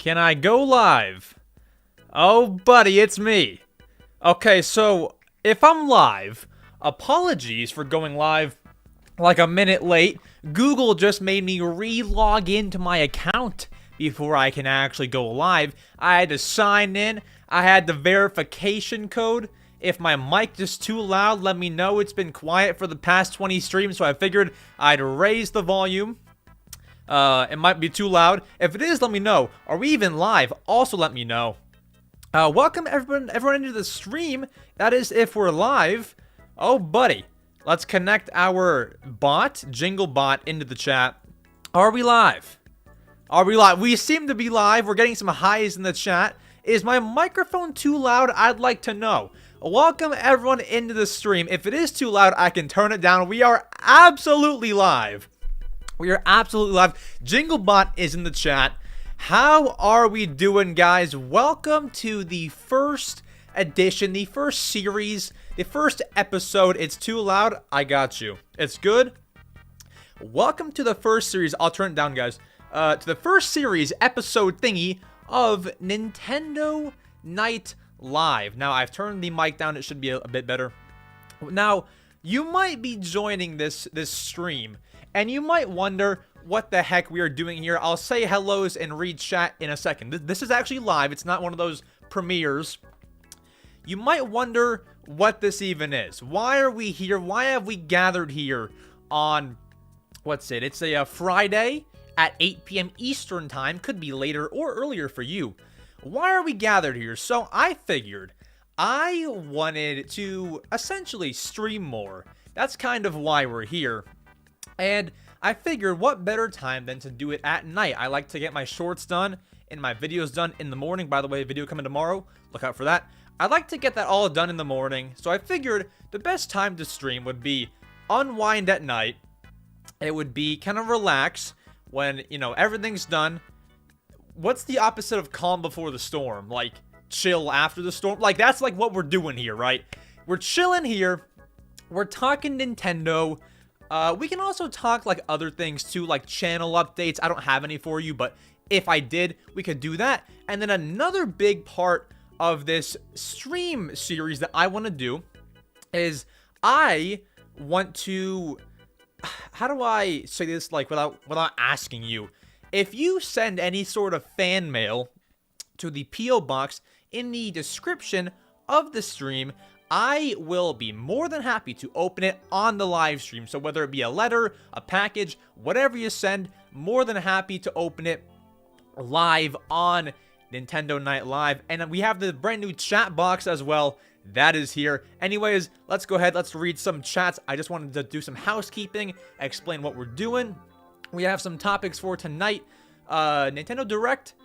Can I go live? Oh, buddy, it's me. Okay, so if I'm live, apologies for going live like a minute late. Google just made me re-log into my account before I can actually go live. I had to sign in. I had the verification code. If my mic is too loud, let me know. It's been quiet for the past 20 streams, so I figured I'd raise the volume. It might be too loud. If it is, let me know. Are we even live? Also, let me know. Welcome everyone into the stream. That is, if we're live. Oh, buddy. Let's connect our bot, Jingle Bot, into the chat. Are we live? Are we live? We seem to be live. We're getting some highs in the chat. Is my microphone too loud? I'd like to know. Welcome everyone into the stream. If it is too loud, I can turn it down. We are absolutely live. We are absolutely live. Jinglebot is in the chat. How are we doing, guys? Welcome to the first edition, the first series, the first episode. It's too loud. I got you. It's good. Welcome to the first series. I'll turn it down, guys. To the first series episode thingy of Nintendo Night Live. Now, I've turned the mic down. It should be a bit better. Now, you might be joining this stream, and you might wonder what the heck we are doing here. I'll say hellos and read chat in a second. This is actually live. It's not one of those premieres. You might wonder what this even is. Why are we here? Why have we gathered here on, what's it? It's a Friday at 8 p.m. Eastern time. Could be later or earlier for you. Why are we gathered here? So I figured I wanted to essentially stream more. That's kind of why we're here. And I figured what better time than to do it at night. I like to get my shorts done and my videos done in the morning. By the way, video coming tomorrow. Look out for that. I'd like to get that all done in the morning. So I figured the best time to stream would be unwind at night. It would be kind of relax when, you know, everything's done. What's the opposite of calm before the storm? Like, chill after the storm? Like, that's like what we're doing here, right? We're chilling here. We're talking Nintendo. We can also talk like other things too, like channel updates. I don't have any for you, but if I did, we could do that. And then another big part of this stream series that I want to do is I want to, how do I say this like without asking you? If you send any sort of fan mail to the P.O. box in the description of the stream, I will be more than happy to open it on the live stream. So whether it be a letter, a package, whatever you send, more than happy to open it live on Nintendo Night Live. And we have the brand new chat box as well. That is here. Anyways, let's go ahead. Let's read some chats. I just wanted to do some housekeeping, explain what we're doing. We have some topics for tonight. Nintendo Direct.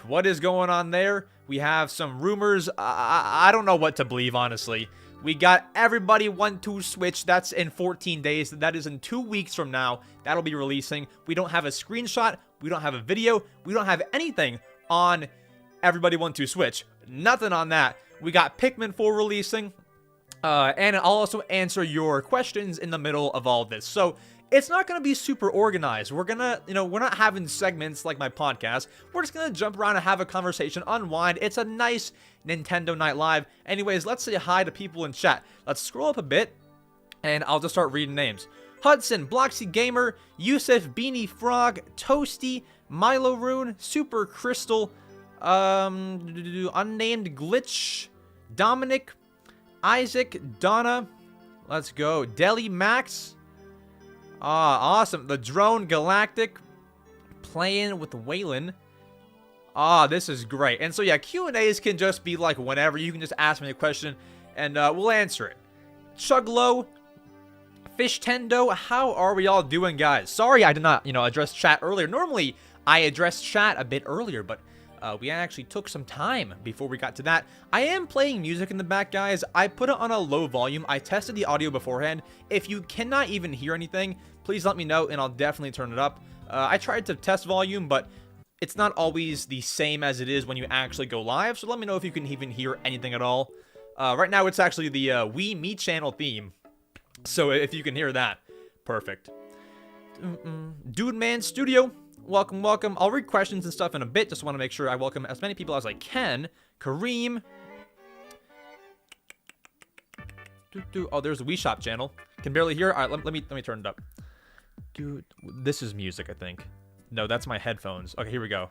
What is going on there? We have some rumors. I don't know what to believe, honestly. We got Everybody Want to Switch. That's in 14 days. That is in 2 weeks from now. That'll be releasing. We don't have a screenshot. We don't have a video. We don't have anything on Everybody Want to Switch. Nothing on that. We got Pikmin 4 releasing. And I'll also answer your questions in the middle of all this. So it's not going to be super organized. We're going to, we're not having segments like my podcast. We're just going to jump around and have a conversation, unwind. It's a nice Nintendo Night Live. Anyways, let's say hi to people in chat. Let's scroll up a bit, and I'll just start reading names. Hudson, Bloxy Gamer, Yusuf, Beanie Frog, Toasty, Milo Rune, Super Crystal, Unnamed Glitch, Dominic, Isaac, Donna, let's go, Deli Max, awesome. The Drone Galactic, playing with Waylon. This is great. And so yeah, Q&As can just be like whenever. You can just ask me a question and we'll answer it. Chuglo, Fish Tendo, how are we all doing, guys? Sorry I did not, address chat earlier. Normally I address chat a bit earlier, but we actually took some time before we got to that. I am playing music in the back, guys. I put it on a low volume. I tested the audio beforehand. If you cannot even hear anything, please let me know and I'll definitely turn it up. I tried to test volume, but it's not always the same as it is when you actually go live. So let me know if you can even hear anything at all. Right now, it's actually the Wii Me channel theme. So if you can hear that, perfect. Dude Man Studio, welcome, welcome. I'll read questions and stuff in a bit. Just want to make sure I welcome as many people as I can. Kareem. Oh, there's a Wii Shop channel. Can barely hear it. All right, let me turn it up. Dude, this is music, I think. No, that's my headphones. Okay, here we go.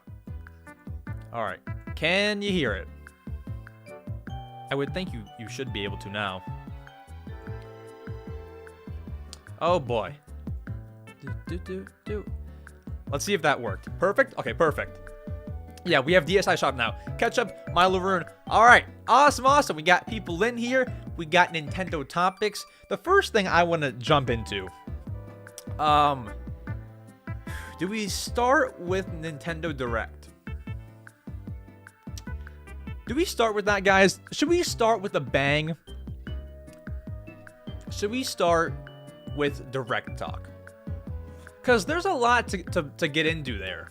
All right. Can you hear it? I would think you should be able to now. Oh boy. Let's see if that worked. Perfect? Okay, perfect. Yeah, we have DSi Shop now. Ketchup, Milo Rune. All right, awesome, awesome. We got people in here. We got Nintendo topics. The first thing I want to jump into. Do we start with Nintendo Direct? Do we start with that, guys? Should we start with a bang? Should we start with Direct talk? Because there's a lot to get into there.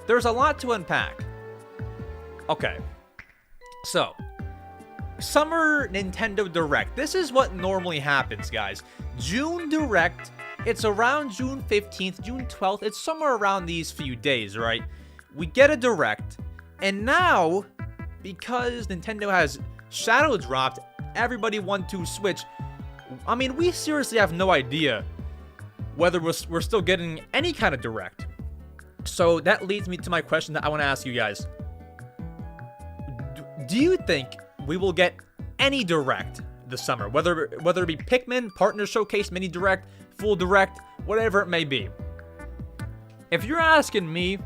There's a lot to unpack. Okay. So, Summer Nintendo Direct. This is what normally happens, guys. June Direct. It's around June 15th, June 12th. It's somewhere around these few days, right? We get a Direct. And now, because Nintendo has shadow dropped, everybody want to Switch. I mean, we seriously have no idea whether we're still getting any kind of Direct. So that leads me to my question that I want to ask you guys. Do you think we will get any Direct this summer? Whether it be Pikmin, Partner Showcase, Mini Direct, Full Direct, whatever it may be. If you're asking me,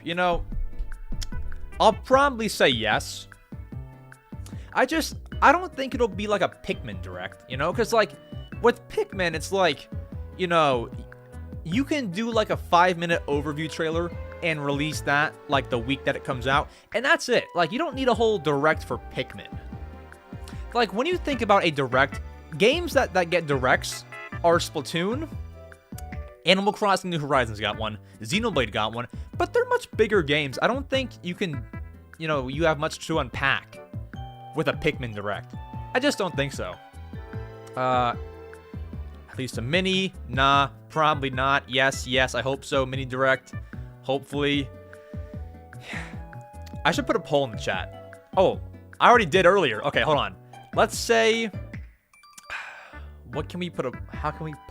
you know, I'll probably say yes. I don't think it'll be like a Pikmin Direct, you know? Because, like, with Pikmin, it's like, you know, you can do, like, a 5-minute overview trailer and release that, like, the week that it comes out. And that's it. Like, you don't need a whole Direct for Pikmin. Like, when you think about a Direct, games that get Directs are Splatoon, Animal Crossing New Horizons got one, Xenoblade got one, but they're much bigger games. I don't think you can, you know, you have much to unpack with a Pikmin Direct. I just don't think so. At least a mini? Nah, probably not. Yes, I hope so. Mini Direct, hopefully. I should put a poll in the chat. Oh, I already did earlier. Okay, hold on. Let's say, how can we put a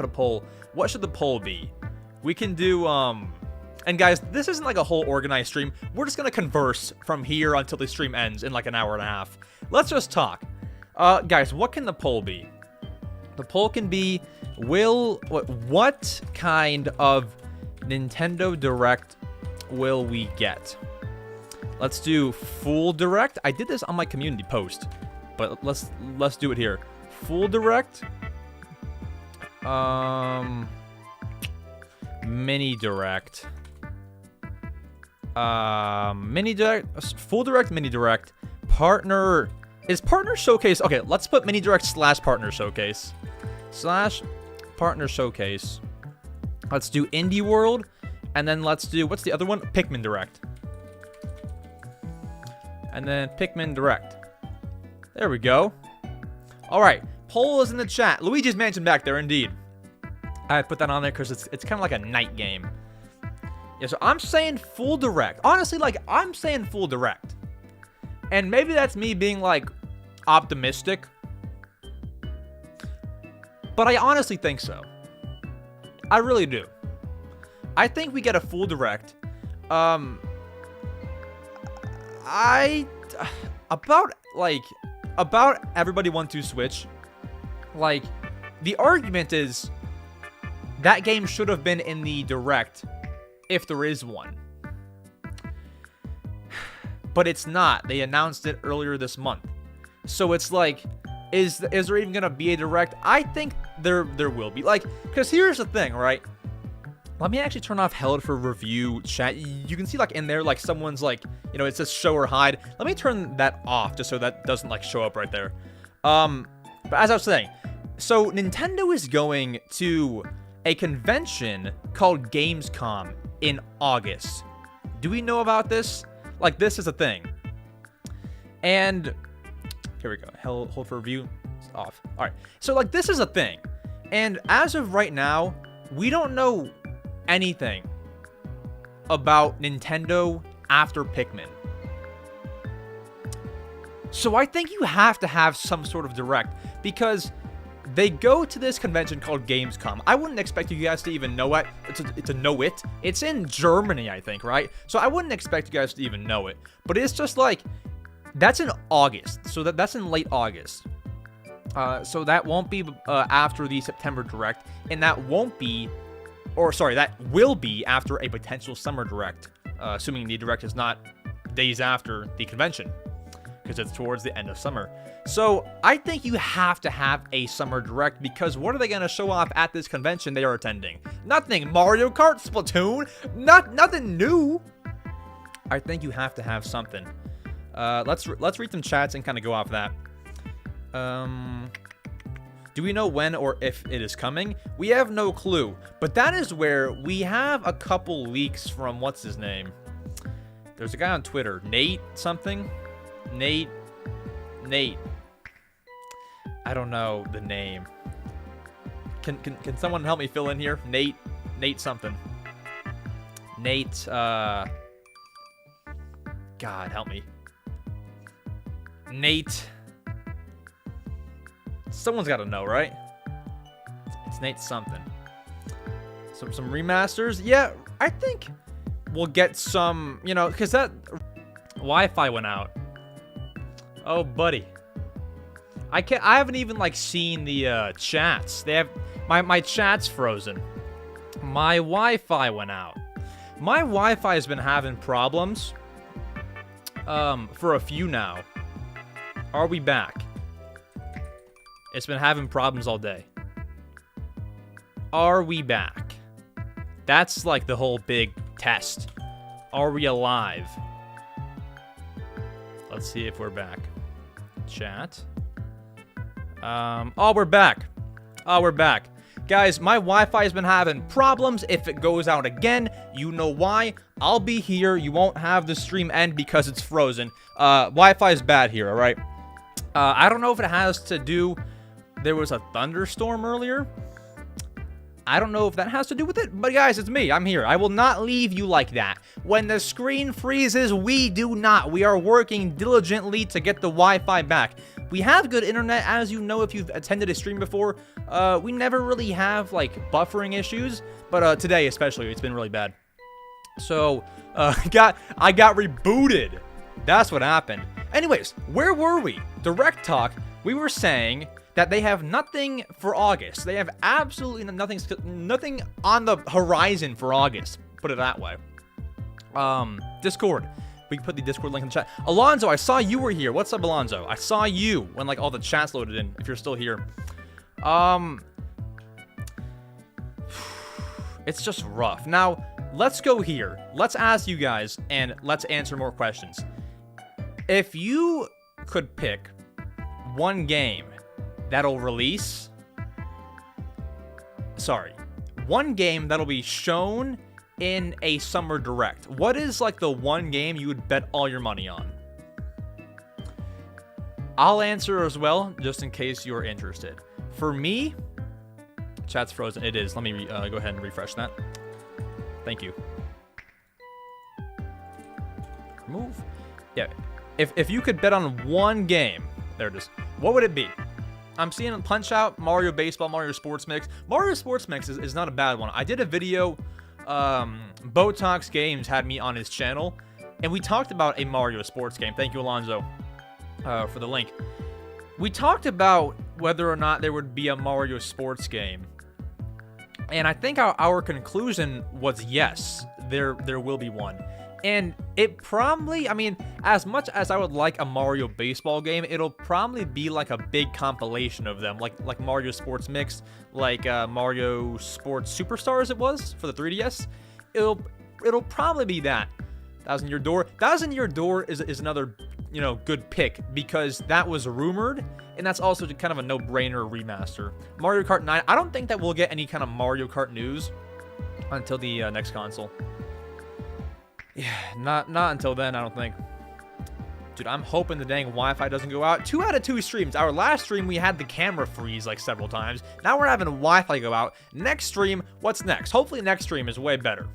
poll? What should the poll be? We can do, and guys, this isn't like a whole organized stream. We're just going to converse from here until the stream ends in like an hour and a half. Let's just talk. Guys, what can the poll be? The poll can be, what kind of Nintendo Direct will we get? Let's do Full Direct. I did this on my community post, but let's do it here. Full Direct. Mini Direct. Mini Direct. Full Direct, Mini Direct. Partner. Is Partner Showcase. Okay, let's put Mini Direct / Partner Showcase. / Partner Showcase. Let's do Indie World. And then let's do, what's the other one? Pikmin Direct. And then Pikmin Direct. There we go. All right. Poll is in the chat. Luigi's Mansion back there, indeed. I put that on there because it's kind of like a night game. Yeah, so I'm saying Full Direct. Honestly, like, I'm saying Full Direct. And maybe that's me being, like, optimistic. But I honestly think so. I really do. I think we get a Full Direct. About everybody want to Switch. Like, the argument is that game should have been in the Direct if there is one. But it's not. They announced it earlier this month. So it's like, is there even going to be a Direct? I think there will be. Like, because here's the thing, right? Let me actually turn off held for review chat. You can see, like, in there, like, someone's, like, you know, it says show or hide. Let me turn that off just so that doesn't, like, show up right there. But as I was saying, so Nintendo is going to a convention called Gamescom in August. Do we know about this? Like, this is a thing. And here we go. Hold for review. It's off. All right. So, like, this is a thing. And as of right now, we don't know anything about Nintendo after Pikmin. So I think you have to have some sort of direct, because they go to this convention called Gamescom. I wouldn't expect you guys to even know it, to know it. It's in Germany, I think, right? So I wouldn't expect you guys to even know it. But it's just like, that's in August. So that's in late August. So that won't be after the September Direct. And that won't be, or sorry, that will be after a potential Summer Direct. Assuming the Direct is not days after the convention, because it's towards the end of summer. So I think you have to have a Summer Direct, because what are they going to show off at this convention they are attending? Nothing. Mario Kart, Splatoon, nothing new. I think you have to have something. Let's read some chats and kind of go off that. Do we know when or if it is coming? We have no clue, but that is where we have a couple leaks from, what's his name? There's a guy on Twitter, Nate something. Nate. I don't know the name. Can someone help me fill in here? Nate something. Nate, God, help me. Nate. Someone's got to know, right? It's Nate something. Some remasters? Yeah, I think we'll get some, you know, because that Wi-Fi went out. Oh, buddy. I haven't even, like, seen the chats. They have... My chat's frozen. My Wi-Fi went out. My Wi-Fi has been having problems for a few now. Are we back? It's been having problems all day. Are we back? That's, like, the whole big test. Are we alive? Let's see if we're back. Chat. Oh, we're back. Oh, we're back. Guys, my Wi-Fi has been having problems. If it goes out again, you know why. I'll be here. You won't have the stream end because it's frozen. Wi-Fi is bad here, all right? I don't know if it has to do... There was a thunderstorm earlier. I don't know if that has to do with it, but guys, it's me. I'm here. I will not leave you like that. When the screen freezes, we do not. We are working diligently to get the Wi-Fi back. We have good internet, as you know if you've attended a stream before. We never really have, like, buffering issues, but today especially, it's been really bad. So, I got rebooted. That's what happened. Anyways, where were we? Direct Talk, we were saying that they have nothing for August. They have absolutely nothing on the horizon for August. Put it that way. Discord. We can put the Discord link in the chat. Alonzo, I saw you were here. What's up, Alonzo? I saw you when, like, all the chats loaded in, if you're still here. It's just rough. Now, let's go here. Let's ask you guys, and let's answer more questions. If you could pick one game that'll release... Sorry. One game that'll be shown in a Summer Direct. What is, like, the one game you would bet all your money on? I'll answer as well, just in case you're interested. For me... Chat's frozen. It is. Let me go ahead and refresh that. Thank you. Move. Yeah. If you could bet on one game... There it is. What would it be? I'm seeing Punch-Out, Mario Baseball, Mario Sports Mix. Mario Sports Mix is not a bad one. I did a video, Botox Games had me on his channel, and we talked about a Mario Sports game. Thank you, Alonzo, for the link. We talked about whether or not there would be a Mario Sports game, and I think our conclusion was yes, there will be one. And it probably, I mean, as much as I would like a Mario Baseball game, it'll probably be like a big compilation of them, like Mario Sports Mix, like Mario Sports Superstars it was for the 3DS. It'll probably be that. Thousand Year Door. Thousand Year Door is another, you know, good pick because that was rumored, and that's also kind of a no-brainer remaster. Mario Kart 9. I don't think that we'll get any kind of Mario Kart news until the next console. Yeah, not until then, I don't think. Dude, I'm hoping the dang Wi-Fi doesn't go out. 2 out of 2 streams. Our last stream, we had the camera freeze like several times. Now we're having Wi-Fi go out. Next stream, what's next? Hopefully next stream is way better.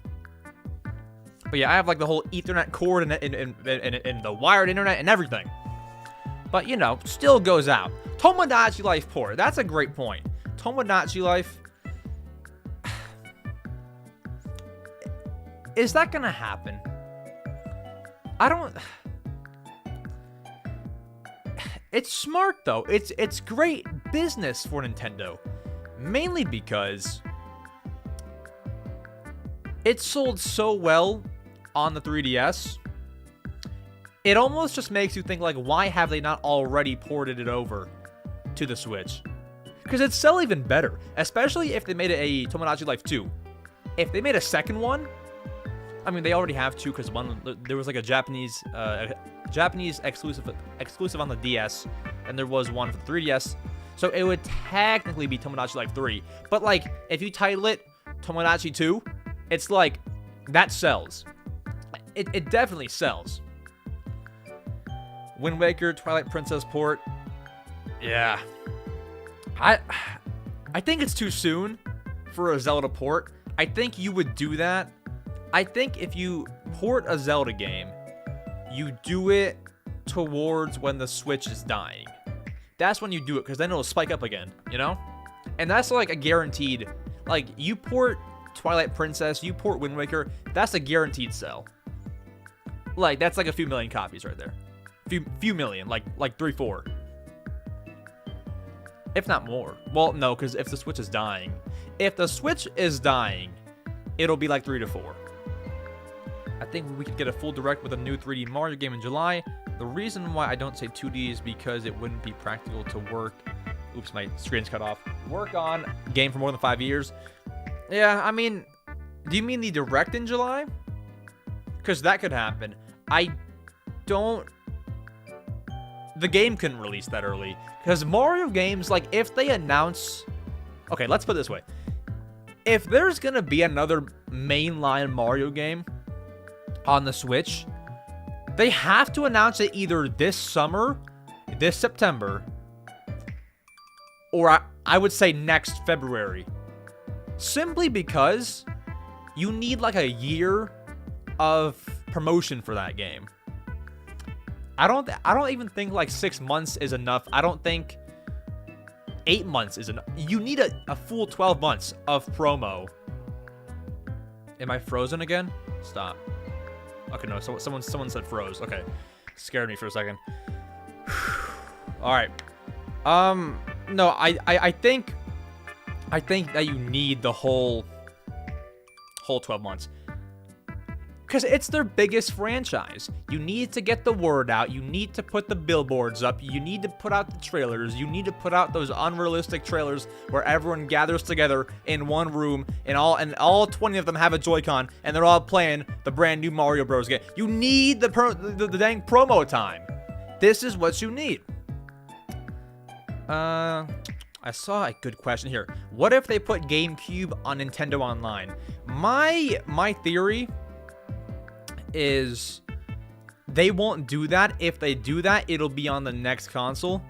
But yeah, I have like the whole Ethernet cord and the wired internet and everything. But, you know, still goes out. Tomodachi Life port. That's a great point. Tomodachi Life. Is that going to happen? I don't... It's smart, though. It's great business for Nintendo. Mainly because it sold so well on the 3DS. It almost just makes you think, like, why have they not already ported it over to the Switch? Because it'd sell even better. Especially if they made it a Tomodachi Life 2. If they made a second one... I mean, they already have 2 because there was like a Japanese exclusive on the DS, and there was one for the 3DS. So it would technically be Tomodachi Life 3. But like, if you title it Tomodachi 2, it's like, that sells. It definitely sells. Wind Waker, Twilight Princess port. Yeah. I think it's too soon for a Zelda port. I think you would do that. I think if you port a Zelda game, you do it towards when the Switch is dying. That's when you do it, because then it'll spike up again, you know? And that's like a guaranteed, like, you port Twilight Princess, you port Wind Waker, that's a guaranteed sell. Like, that's like a few million copies right there. Few million, like 3, 4. If not more. Well, no, because if the Switch is dying. If the Switch is dying, it'll be like 3 to 4. I think we could get a full direct with a new 3D Mario game in July. The reason why I don't say 2D is because it wouldn't be practical to work. Oops, my screen's cut off. Work on game for more than 5 years. Yeah, I mean, do you mean the direct in July? Because that could happen. I don't... The game couldn't release that early. Because Mario games, like, if they announce... Okay, let's put it this way. If there's going to be another mainline Mario game on the Switch, they have to announce it either this summer, this September, or I would say next February. Simply because you need like a year of promotion for that game. I don't even think like 6 months is enough. I don't think 8 months is enough. You need a full 12 months of promo. Am I frozen again? Stop. Okay, no, someone said froze. Okay. Scared me for a second. Alright. No, I think that you need the whole 12 months. Because it's their biggest franchise. You need to get the word out. You need to put the billboards up. You need to put out the trailers. You need to put out those unrealistic trailers where everyone gathers together in one room and all 20 of them have a Joy-Con and they're all playing the brand new Mario Bros. Game. You need the dang promo time. This is what you need. I saw a good question here. What if they put GameCube on Nintendo Online? My theory is they won't do that. If they do that, it'll be on the next console,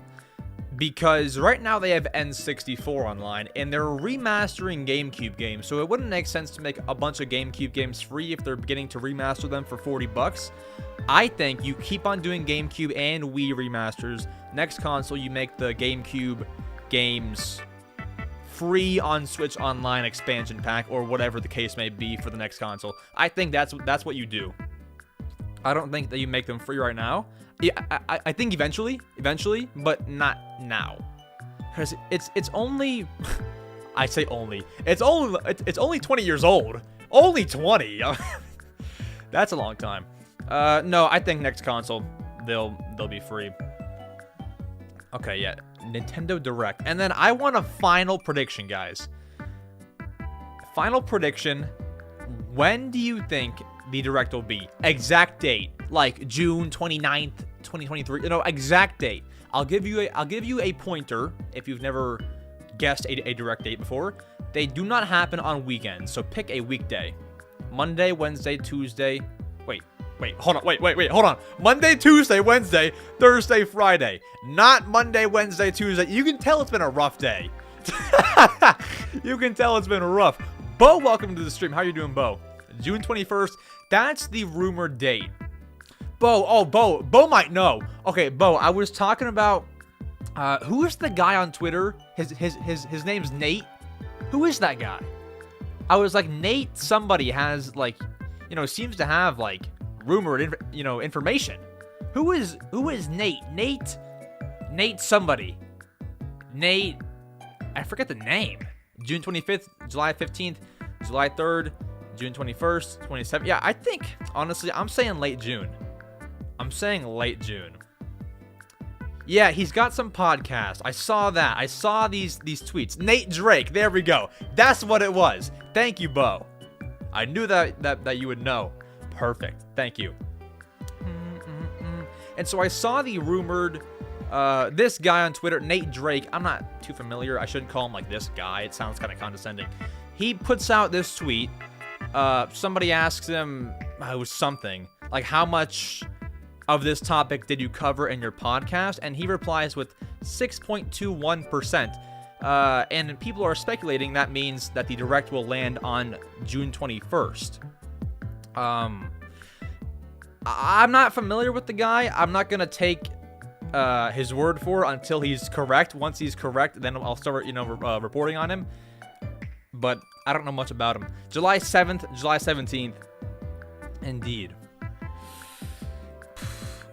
because right now they have N64 online and they're remastering GameCube games, so it wouldn't make sense to make a bunch of GameCube games free if they're beginning to remaster them for $40. I think you keep on doing GameCube and Wii remasters. Next console, you make the GameCube games free on Switch Online expansion pack or whatever the case may be for the next console. I think that's what you do. I don't think that you make them free right now. Yeah, I think eventually, but not now, because it's only I say only it's only 20 years old. Only 20. That's a long time. No, I think next console they'll be free. Okay, yeah, Nintendo Direct, and then I want a final prediction, guys. Final prediction. When do you think the Direct will be? Exact date, like June 29th, 2023. You know, exact date. I'll give you a pointer if you've never guessed a Direct date before. They do not happen on weekends, so pick a weekday. Monday, Wednesday, Tuesday. Wait, Wait, hold on. Wait, hold on. Monday, Tuesday, Wednesday, Thursday, Friday. Not Monday, Wednesday, Tuesday. You can tell it's been a rough day. You can tell it's been rough. Bo, welcome to the stream. How you doing, Bo? June 21st. That's the rumored date. Bo, Bo might know. Okay, Bo, I was talking about who is the guy on Twitter? His name's Nate. Who is that guy? I was like, Nate somebody has like, you know, seems to have like rumored information. Who is Nate? Nate somebody. Nate, I forget the name. June 25th, July 15th, July 3rd, June 21st, 27th. Yeah, I think honestly, I'm saying late June. Yeah, he's got some podcast. I saw that. I saw these tweets. Nate Drake. There we go. That's what it was. Thank you, Bo. I knew that you would know. Perfect. Thank you. And so I saw the rumored this guy on Twitter, Nate Drake. I'm not too familiar. I shouldn't call him like this guy. It sounds kind of condescending. He puts out this tweet. Somebody asks him, it was something like, how much of this topic did you cover in your podcast? And he replies with 6.21%. And people are speculating that means that the direct will land on June 21st. I'm not familiar with the guy. I'm not going to take his word for it until he's correct. Once he's correct, then I'll start, reporting on him. But I don't know much about him. July 7th, July 17th. Indeed.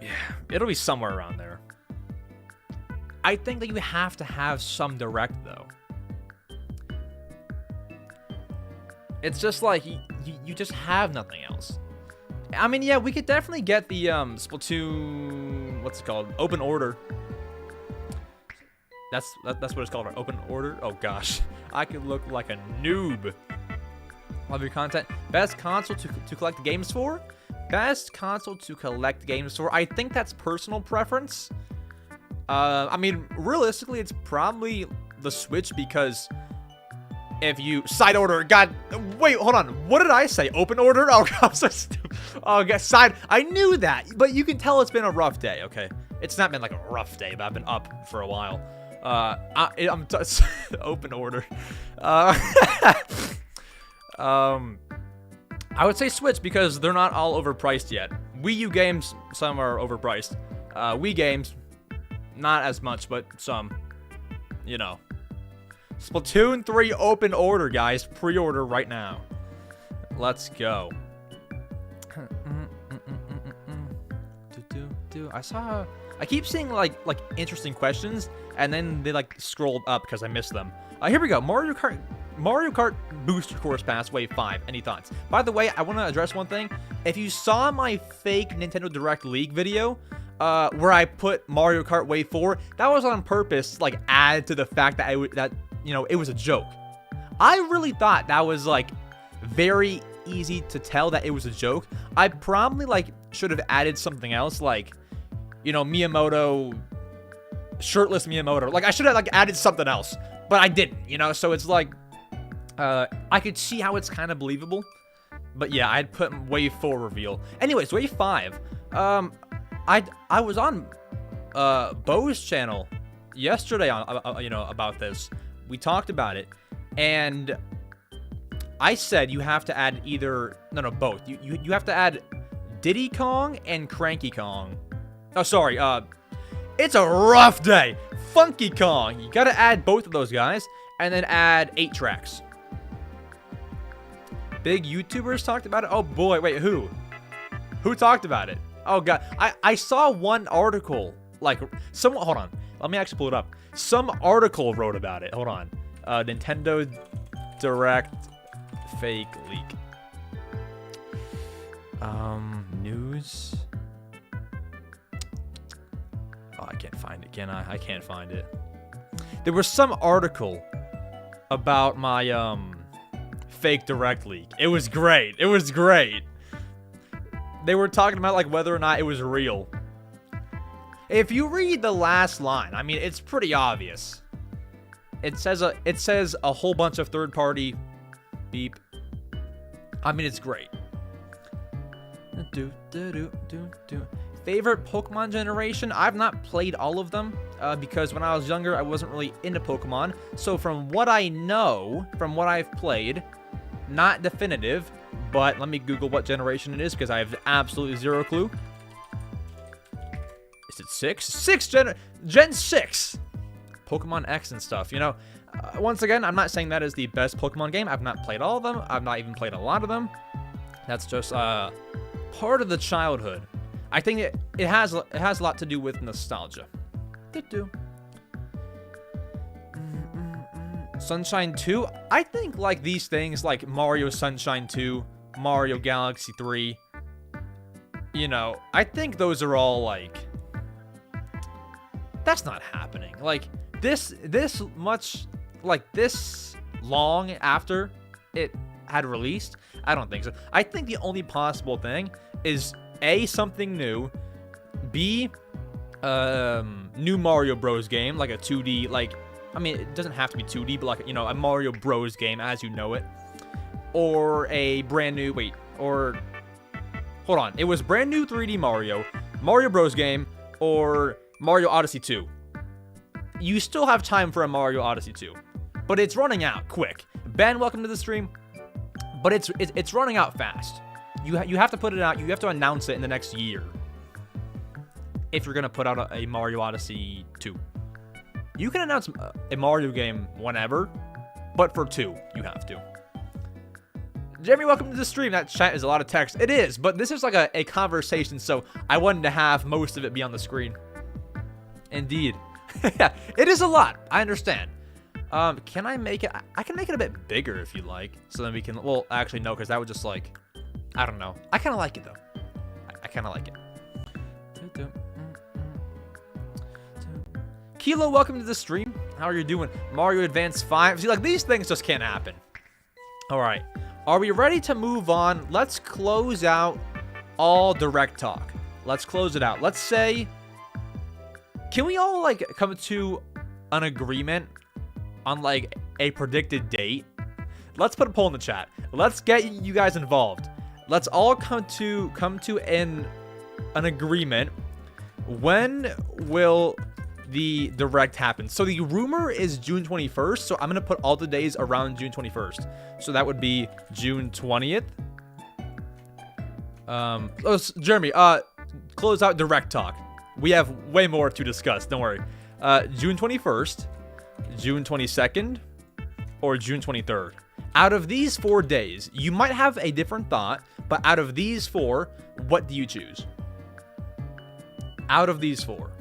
Yeah, it'll be somewhere around there. I think that you have to have some direct, though. It's just like, you just have nothing else. I mean, yeah, we could definitely get the Splatoon, what's it called? Open Order. That's what it's called, right? Open Order? Oh, gosh. I could look like a noob. Love your content. Best console to collect games for? Best console to collect games for? I think that's personal preference. I mean, realistically, it's probably the Switch because if you side order, God, wait, hold on. What did I say? Open order? Oh, God, I'm so stupid. Oh, God, side. I knew that, but you can tell it's been a rough day. Okay, it's not been like a rough day, but I've been up for a while. I'm open order. I would say Switch because they're not all overpriced yet. Wii U games, some are overpriced. Wii games, not as much, but some. You know. Splatoon 3 open order, guys. Pre-order right now. Let's go. I keep seeing like interesting questions, and then they like scrolled up because I missed them. Here we go. Mario Kart Booster Course Pass Wave 5. Any thoughts? By the way, I want to address one thing. If you saw my fake Nintendo Direct League video, where I put Mario Kart Wave 4, that was on purpose to like add to the fact that it was a joke. I really thought that was like very easy to tell that it was a joke. I probably like should have added something else, like, Miyamoto, shirtless Miyamoto. Like I should have like added something else, but I didn't, so it's like, I could see how it's kind of believable, but yeah, I'd put Wave 4 reveal. Anyways, Wave 5, I was on, Bo's channel yesterday on, about this. We talked about it, and I said you have to add both. You have to add Diddy Kong and Cranky Kong. Oh, sorry. It's a rough day. Funky Kong. You gotta add both of those guys, and then add 8 tracks. Big YouTubers talked about it. Oh boy, wait, who? Who talked about it? Oh god, I saw one article. Like someone. Hold on. Let me actually pull it up. Some article wrote about it. Hold on. Nintendo Direct fake leak. News. Oh, I can't find it, can I? I can't find it. There was some article about my fake Direct leak. It was great. It was great. They were talking about like whether or not it was real. If you read the last line, I mean, it's pretty obvious. It says a whole bunch of third-party beep. I mean, it's great. Favorite Pokemon generation? I've not played all of them because when I was younger, I wasn't really into Pokemon. So from what I know, from what I've played, not definitive, but let me Google what generation it is because I have absolutely zero clue. Is it 6? Gen 6. Pokemon X and stuff, you know. Once again, I'm not saying that is the best Pokemon game. I've not played all of them. I've not even played a lot of them. That's just part of the childhood. I think it has a lot to do with nostalgia. Sunshine 2. I think like these things like Mario Sunshine 2, Mario Galaxy 3. You know, I think those are all like, that's not happening. Like this much, like this long after it had released, I don't think so. I think the only possible thing is A, something new, B, new Mario Bros game, like a 2D, like, I mean, it doesn't have to be 2D, but like, you know, a Mario Bros game as you know it, or a brand new, hold on, it was brand new 3D Mario Bros game, or Mario Odyssey 2. You still have time for a Mario Odyssey 2, but it's running out quick. Ben, welcome to the stream. But it's running out fast. You have to put it out. You have to announce it in the next year. If you're gonna put out a Mario Odyssey 2, you can announce a Mario game whenever, but for 2 you have to. Jeremy, welcome to the stream. That chat is a lot of text. It is, but this is like a conversation, so I wanted to have most of it be on the screen. Indeed. Yeah, it is a lot. I understand. Can I make it? I can make it a bit bigger if you like, so then we can. Well, actually, no, because that would just like, I don't know. I kind of like it though. I kind of like it. Kilo, welcome to the stream. How are you doing? Mario Advance 5. See, like these things just can't happen. All right, are we ready to move on? Let's close out all direct talk. Let's close it out. Let's say, can we all like come to an agreement on like a predicted date? Let's put a poll in the chat. Let's get you guys involved. Let's all come to an agreement. When will the direct happen? So the rumor is June 21st. So I'm gonna put all the days around June 21st. So that would be June 20th. Jeremy, close out direct talk. We have way more to discuss. Don't worry. June 21st. June 22nd, or June 23rd. Out of these 4 days, you might have a different thought, but out of these 4, what do you choose? Out of these 4.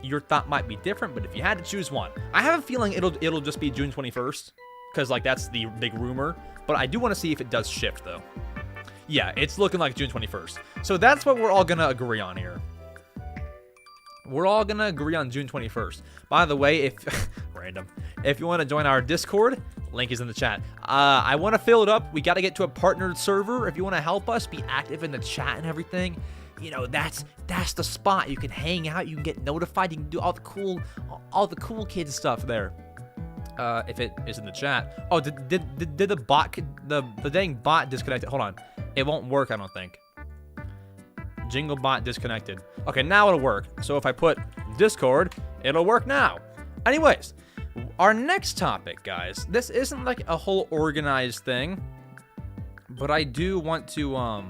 Your thought might be different, but if you had to choose one, I have a feeling it'll just be June 21st, because like that's the big rumor, but I do want to see if it does shift though. Yeah, it's looking like June 21st. So that's what we're all gonna agree on here. We're all gonna agree on June 21st. By the way, if random, if you want to join our Discord, link is in the chat. I want to fill it up. We got to get to a partnered server. If you want to help us be active in the chat and everything, you know, that's the spot. You can hang out. You can get notified. You can do all the cool kid stuff there. If it is in the chat. Oh, did the bot, the dang bot disconnected? Hold on, it won't work. I don't think. Jingle bot disconnected. Okay, now it'll work. So if I put Discord, it'll work now. Anyways, our next topic, guys. This isn't like a whole organized thing, but I do want to,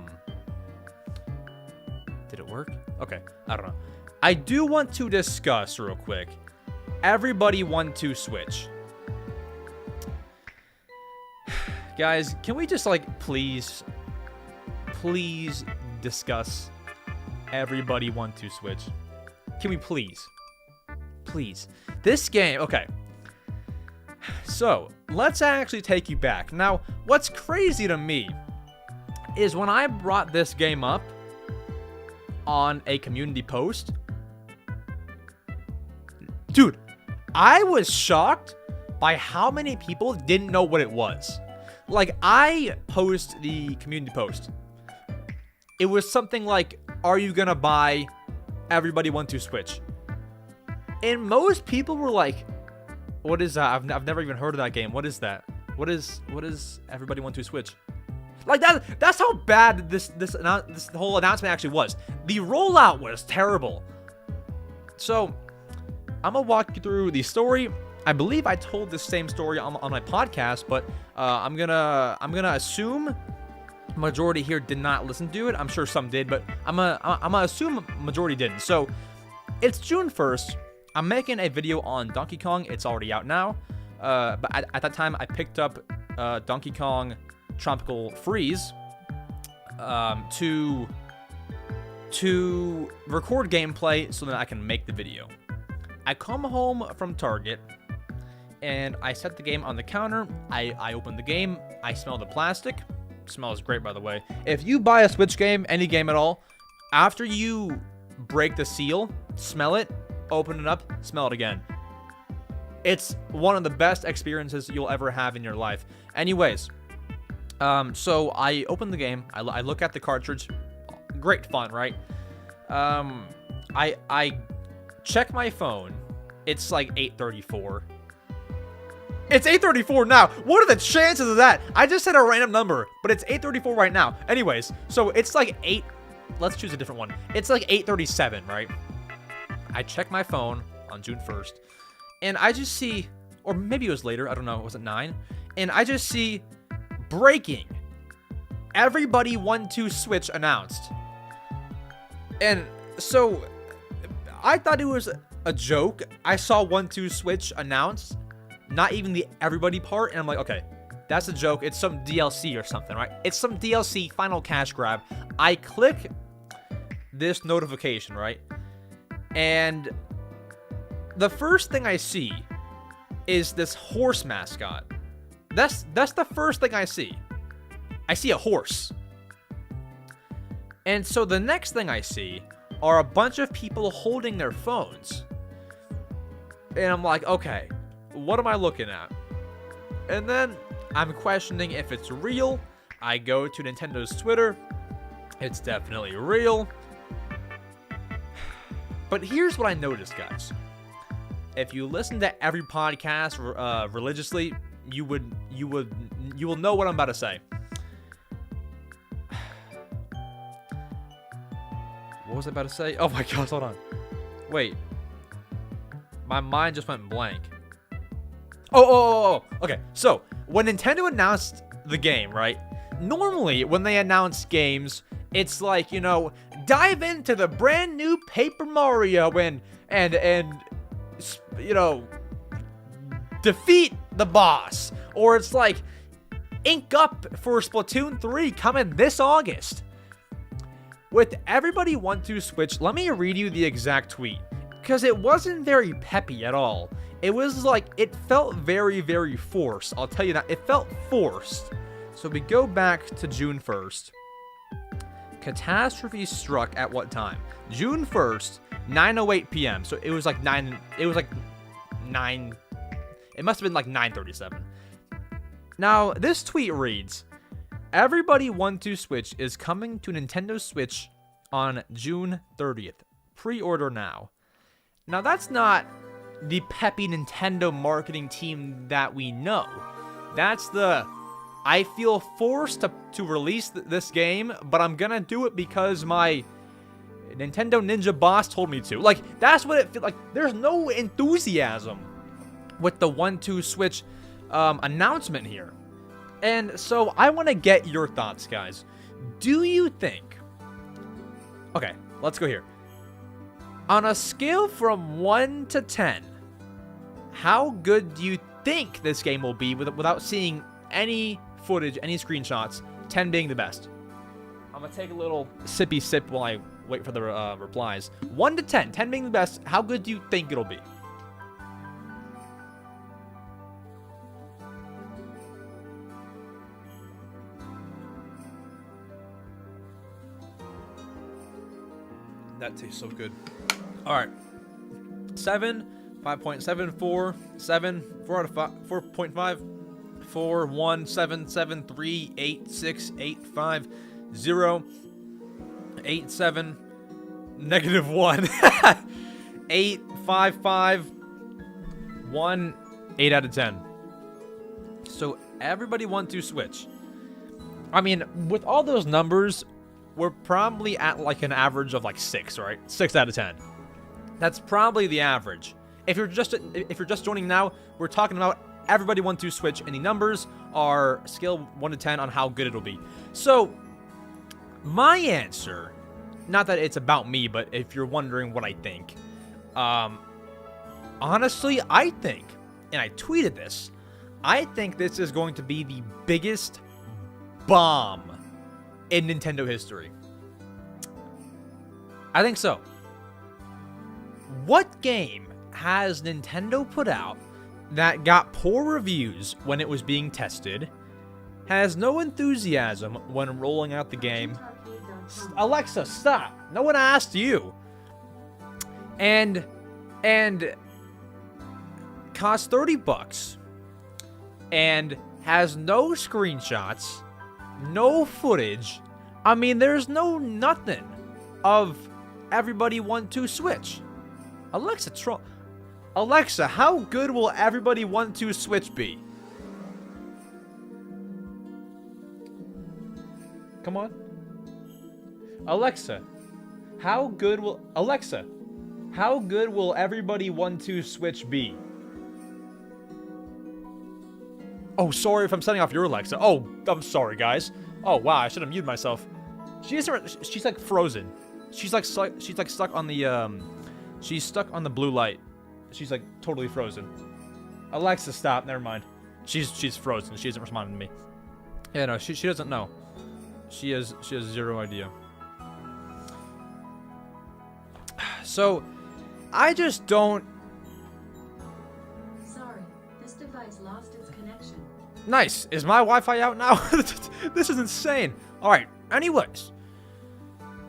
did it work? Okay, I don't know. I do want to discuss real quick. Everybody 1-2 switch. Guys, can we just like, please discuss everybody 1-2 switch? Can we please? This game, okay. So, let's actually take you back. Now, what's crazy to me is when I brought this game up on a community post, dude, I was shocked by how many people didn't know what it was. Like, I post the community post. It was something like, are you gonna buy everybody 1-2 switch? And most people were like, what is that? I've never even heard of that game. What is that? What is everybody 1-2 switch? Like that's how bad this whole announcement actually was. The rollout was terrible. So I'm gonna walk you through the story. I believe I told this same story on my podcast, but I'm gonna assume majority here did not listen to it. I'm sure some did, but I'm gonna assume majority didn't. So it's June 1st. I'm making a video on Donkey Kong. It's already out now. But at that time, I picked up Donkey Kong Tropical Freeze to record gameplay so that I can make the video. I come home from Target and I set the game on the counter. I open the game. I smell the plastic. Smells great, by the way. If you buy a Switch game, any game at all, after you break the seal, smell it, open it up, smell it again. It's one of the best experiences you'll ever have in your life. Anyways, so I open the game. I look at the cartridge. Great fun, right? I check my phone. It's like 8:34. It's 8:34 now. What are the chances of that? I just said a random number, but it's 8:34 right now. Anyways, so it's like 8. Let's choose a different one. It's like 8:37, right? I check my phone on June 1st, and I just see, or maybe it was later. I don't know. Was it 9? And I just see breaking. Everybody 1-2 Switch announced. And so I thought it was a joke. I saw 1-2 Switch announced. Not even the everybody part, and I'm like, okay, that's a joke. It's some DLC or something, right? It's some DLC final cash grab. I click this notification, right? And the first thing I see is this horse mascot. That's the first thing I see. I see a horse. And so the next thing I see are a bunch of people holding their phones. And I'm like, okay, what am I looking at? And then I'm questioning if it's real. I go to Nintendo's Twitter. It's definitely real. But here's what I noticed, guys. If you listen to every podcast religiously, you will know what I'm about to say. What was I about to say? Oh my gosh, hold on. Wait. My mind just went blank. Oh. Okay, so when Nintendo announced the game, right? Normally, when they announce games, it's like, you know, dive into the brand new Paper Mario and you know, defeat the boss. Or it's like, ink up for Splatoon 3 coming this August. With everybody 1-2 Switch, let me read you the exact tweet, because it wasn't very peppy at all. It was like, it felt very, very forced. I'll tell you that. It felt forced. So we go back to June 1st. Catastrophe struck at what time? June 1st, 9:08 p.m. So it was like 9. It was like 9. It must have been like 9:37. Now, this tweet reads, everybody 1-2 Switch is coming to Nintendo Switch on June 30th. Pre-order now. Now, that's not the peppy Nintendo marketing team that we know. That's the, I feel forced to release this game, but I'm gonna do it because my Nintendo Ninja boss told me to. Like, that's what it feels like. There's no enthusiasm with the 1-2 Switch announcement here. And so I want to get your thoughts, guys. Do you think... Okay, let's go here. On a scale from 1 to 10, how good do you think this game will be without seeing any footage, any screenshots, 10 being the best? I'm going to take a little sippy sip while I wait for the replies. 1 to 10, 10 being the best, how good do you think it'll be? That tastes so good. All right. 7, 5.74, 7, 4 out of 5, 4.5, 4, 1, 7, 7, 3, 8, 6, 8, 5, 0, 8, 7, negative 1, 8, 5, 5, 1, 8 out of 10. So everybody 1-2 Switch. I mean, with all those numbers, we're probably at like an average of like 6, right? 6 out of 10. That's probably the average. If you're just joining now, we're talking about everybody 1-2 Switch, and the numbers are scale 1 to 10 on how good it'll be. So, my answer, not that it's about me, but if you're wondering what I think, honestly, I think, and I tweeted this, I think this is going to be the biggest bomb in Nintendo history. I think so. What game has Nintendo put out that got poor reviews when it was being tested, has no enthusiasm when rolling out the game? Alexa, stop. No one asked you. And costs $30 and has no screenshots, no footage. I mean, there's nothing of everybody 1-2 Switch. Alexa, how good will everybody 1-2 Switch be? Come on. Alexa, how good will everybody 1-2 Switch be? Oh, sorry if I'm setting off your Alexa. Oh, I'm sorry, guys. Oh, wow, I should have muted myself. She's like frozen. She's like stuck on the she's stuck on the blue light. She's like totally frozen. Alexa, stop. Never mind. She's frozen. She hasn't responded to me. Yeah, no, she doesn't know. She has zero idea. So, I just don't. Sorry, this device lost its connection. Nice. Is my Wi-Fi out now? This is insane. All right. Anyways,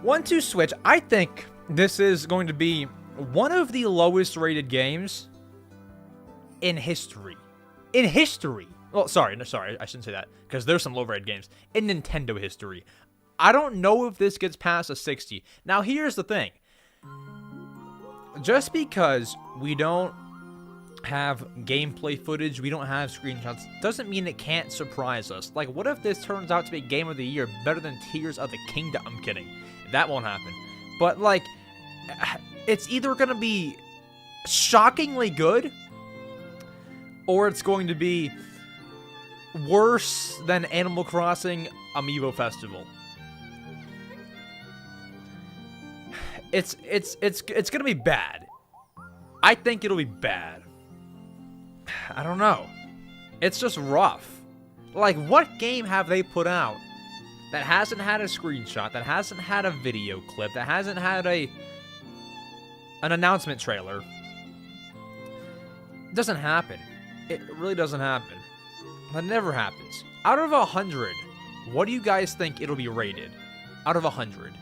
1-2 Switch. I think this is going to be one of the lowest rated games in history. In history. Well, sorry, I shouldn't say that, because there's some low rated games in Nintendo history. I don't know if this gets past a 60. Now, here's the thing. Just because we don't have gameplay footage, we don't have screenshots, doesn't mean it can't surprise us. Like, what if this turns out to be Game of the Year better than Tears of the Kingdom? I'm kidding. That won't happen. But, like, it's either going to be shockingly good, or it's going to be worse than Animal Crossing Amiibo Festival. It's gonna be bad. I think it'll be bad. I don't know. It's just rough. Like, what game have they put out that hasn't had a screenshot, that hasn't had a video clip, that hasn't had an announcement trailer? It doesn't happen. It really doesn't happen. That never happens. Out of 100, what do you guys think it'll be rated? Out of 100.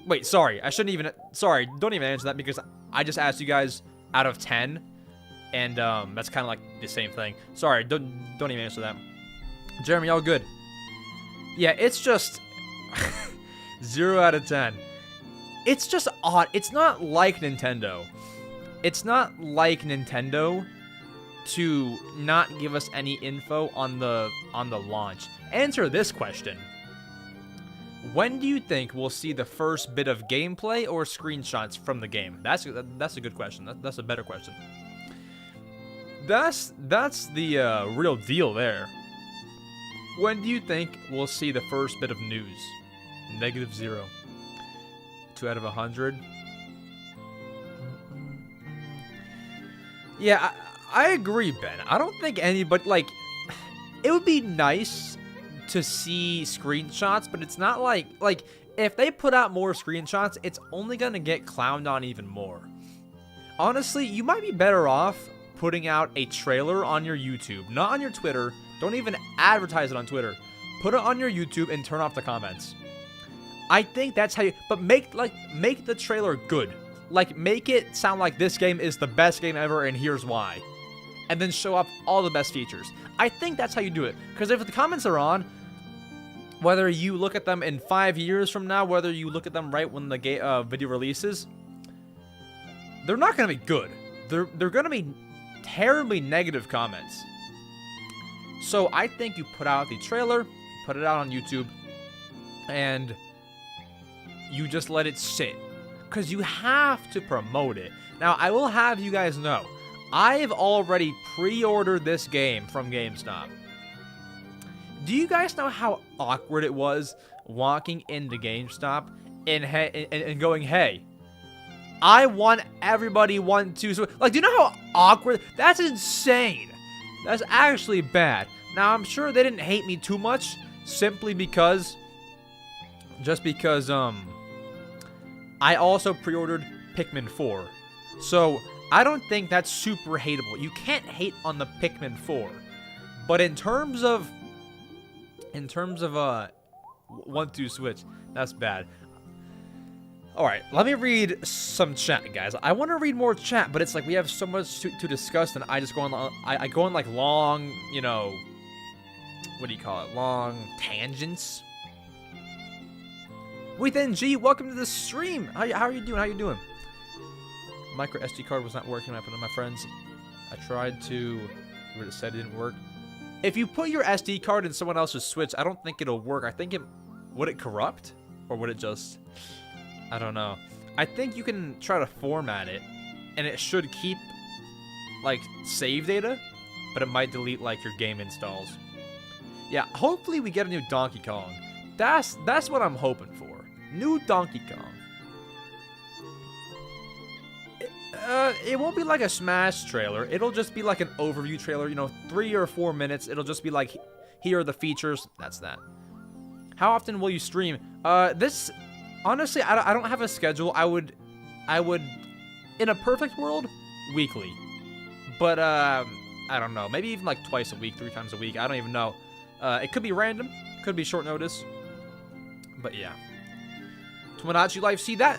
Wait, sorry. I shouldn't even... Sorry, don't even answer that, because I just asked you guys out of 10. And that's kind of like the same thing. Sorry, don't even answer that. Jeremy, all good. Yeah, it's just... 0 out of 10. It's just odd. It's not like Nintendo. It's not like Nintendo to not give us any info on the launch. Answer this question. When do you think we'll see the first bit of gameplay or screenshots from the game? That's a good question. That's a better question. That's the real deal there. When do you think we'll see the first bit of news? -0. 2 out of 100. Yeah, I agree, Ben. I don't think anybody, like, it would be nice to see screenshots, but it's not like if they put out more screenshots, it's only gonna get clowned on even more. Honestly, you might be better off putting out a trailer on your YouTube, not on your Twitter. Don't even advertise it on Twitter. Put it on your YouTube and turn off the comments. I think that's how you, but make the trailer good. Like, make it sound like this game is the best game ever and here's why. And then show off all the best features. I think that's how you do it. Because if the comments are on, whether you look at them in 5 years from now, whether you look at them right when the video releases, they're not going to be good. They're going to be terribly negative comments. So I think you put out the trailer, put it out on YouTube, and you just let it sit. Because you have to promote it. Now, I will have you guys know, I've already pre-ordered this game from GameStop. Do you guys know how awkward it was walking into GameStop and going, hey, I want everybody 1, 2, so like, do you know how awkward? That's insane. That's actually bad. Now, I'm sure they didn't hate me too much, simply because, I also pre-ordered Pikmin 4. So, I don't think that's super hateable. You can't hate on the Pikmin 4. But in terms of 1, 2 Switch, that's bad. Alright, let me read some chat, guys. I want to read more chat, but it's like we have so much to discuss, and I just go on, I go on like long, you know, what do you call it? Long tangents. Within G, welcome to the stream. How are you doing? How you doing? Micro SD card was not working. I put it on my friends. I tried to, what it said it didn't work. If you put your SD card in someone else's Switch, I don't think it'll work. I think would it corrupt? Or would it just, I don't know. I think you can try to format it, and it should keep, like, save data, but it might delete, like, your game installs. Yeah, hopefully we get a new Donkey Kong. That's what I'm hoping for. New Donkey Kong. It won't be like a Smash trailer. It'll just be like an overview trailer, you know, 3 or 4 minutes. It'll just be like, here are the features. That's that. How often will you stream? This, honestly, I don't have a schedule. I would, in a perfect world, weekly. But, I don't know. Maybe even like twice a week, 3 times a week. I don't even know. It could be random. Could be short notice. But yeah. Tomodachi Life. See, that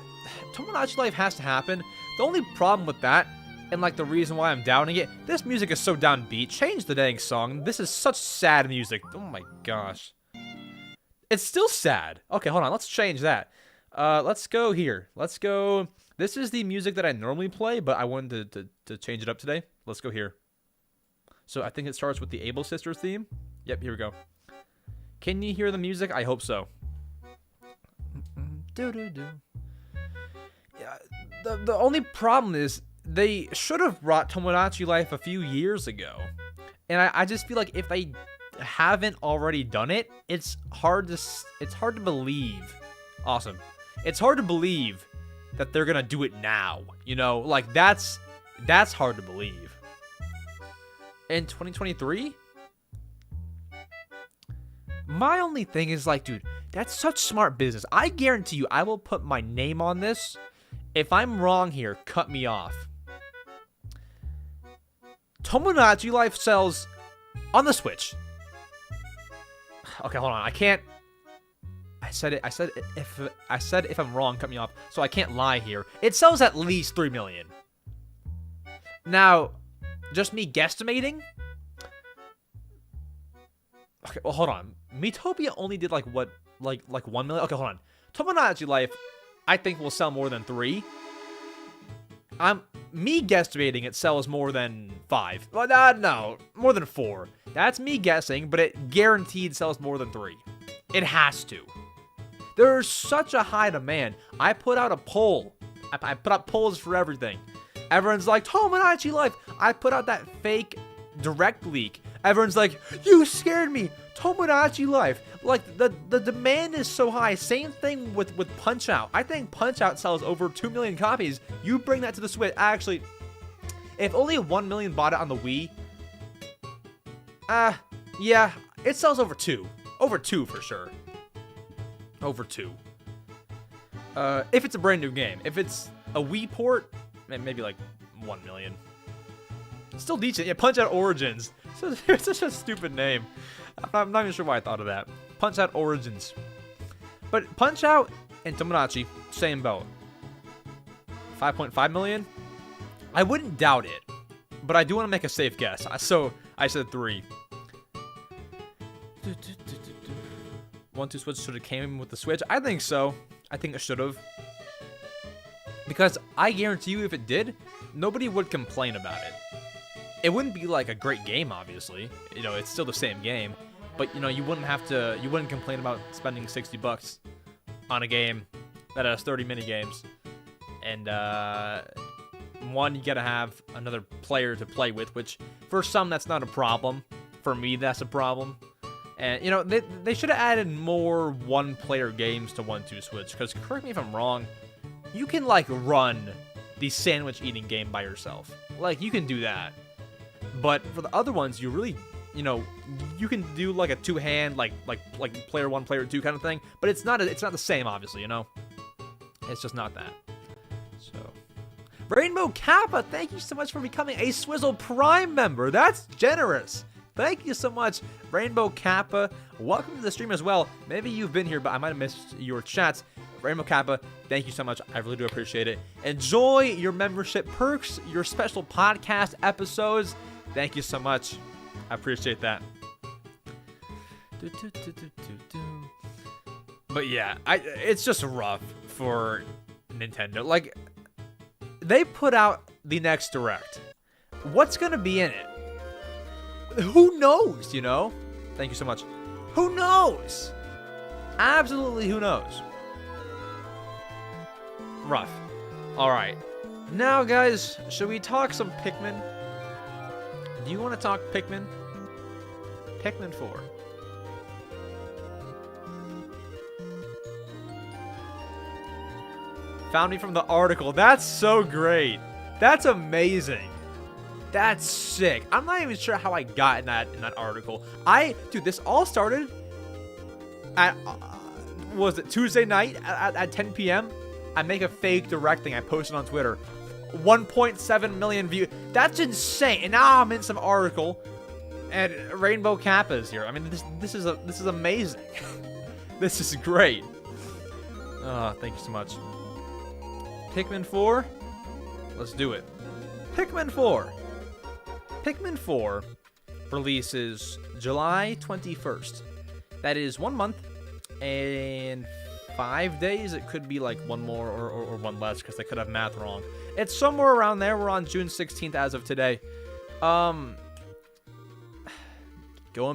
Tomodachi Life has to happen. The only problem with that, and like the reason why I'm doubting it, this music is so downbeat. Change the dang song. This is such sad music. Oh my gosh. It's still sad. Okay, hold on. Let's change that. Let's go here. Let's go. This is the music that I normally play, but I wanted to change it up today. Let's go here. So I think it starts with the Able Sisters theme. Yep, here we go. Can you hear the music? I hope so. Yeah, the only problem is they should have brought Tomodachi Life a few years ago. And I just feel like if they haven't already done it, it's hard to believe. Awesome. It's hard to believe that they're gonna do it now. You know, like that's hard to believe. In 2023? My only thing is like, dude, that's such smart business. I guarantee you I will put my name on this. If I'm wrong here, cut me off. Tomodachi Life sells on the Switch. Okay, hold on. I can't. I said if I'm wrong, cut me off. So I can't lie here. It sells at least 3 million. Now, just me guesstimating. Okay, well, hold on. Miitopia only did like what, like 1 million. Okay, hold on. Tomodachi Life, I think will sell more than 3. Me guesstimating it sells more than 5. Well, no, more than 4. That's me guessing, but it guaranteed sells more than 3. It has to. There's such a high demand. I put out a poll. I put out polls for everything. Everyone's like, Tomodachi Life. I put out that fake direct leak. Everyone's like, you scared me. Tomodachi Life. Like, the demand is so high. Same thing with Punch-Out. I think Punch-Out sells over 2 million copies. You bring that to the Switch. Actually, if only 1 million bought it on the Wii, yeah, it sells over 2. Over 2 for sure. Over 2. If it's a brand new game. If it's a Wii port, maybe like 1 million. Still decent. Yeah, Punch-Out Origins. It's such a stupid name. I'm not even sure why I thought of that. Punch-Out Origins. But Punch-Out and Tomodachi, same boat. 5.5 million? I wouldn't doubt it. But I do want to make a safe guess. So I said 3. 1, 2 Switch should have came with the Switch. I think so. I think it should have. Because I guarantee you if it did, nobody would complain about it. It wouldn't be like a great game, obviously. You know, it's still the same game. But you wouldn't complain about spending $60 on a game that has 30 mini games. And one, you gotta have another player to play with, which for some that's not a problem. For me, that's a problem. And they should have added more one-player games to 1-2 Switch. Because correct me if I'm wrong, you can like run the sandwich eating game by yourself. Like you can do that. But for the other ones, you really, you can do like a two-hand, like player one, player two kind of thing. But it's not the same, obviously. It's just not that. So, Rainbow Kappa, thank you so much for becoming a Swizzle Prime member. That's generous. Thank you so much, Rainbow Kappa. Welcome to the stream as well. Maybe you've been here, but I might have missed your chats. Rainbow Kappa, thank you so much. I really do appreciate it. Enjoy your membership perks, your special podcast episodes. Thank you so much. I appreciate that. But yeah, it's just rough for Nintendo. Like, they put out the next Direct. What's going to be in it? Who knows, Thank you so much. Who knows? Absolutely who knows? Rough. Alright. Now, guys, should we talk some Pikmin? Do you want to talk Pikmin? Pikmin 4. Found me from the article. That's so great. That's amazing. That's sick. I'm not even sure how I got in that article. Dude, this all started at was it Tuesday night at 10 p.m. I make a fake Direct thing I posted on Twitter. 1.7 million views. That's insane. And now I'm in some article, and Rainbow Kappa is here. I mean, this is amazing. This is great. Thank you so much. Pikmin 4. Let's do it. Pikmin 4. Pikmin 4 releases July 21st. That is 1 month and 5 days. It could be like one more or one less because they could have math wrong. It's somewhere around there. We're on June 16th as of today. Going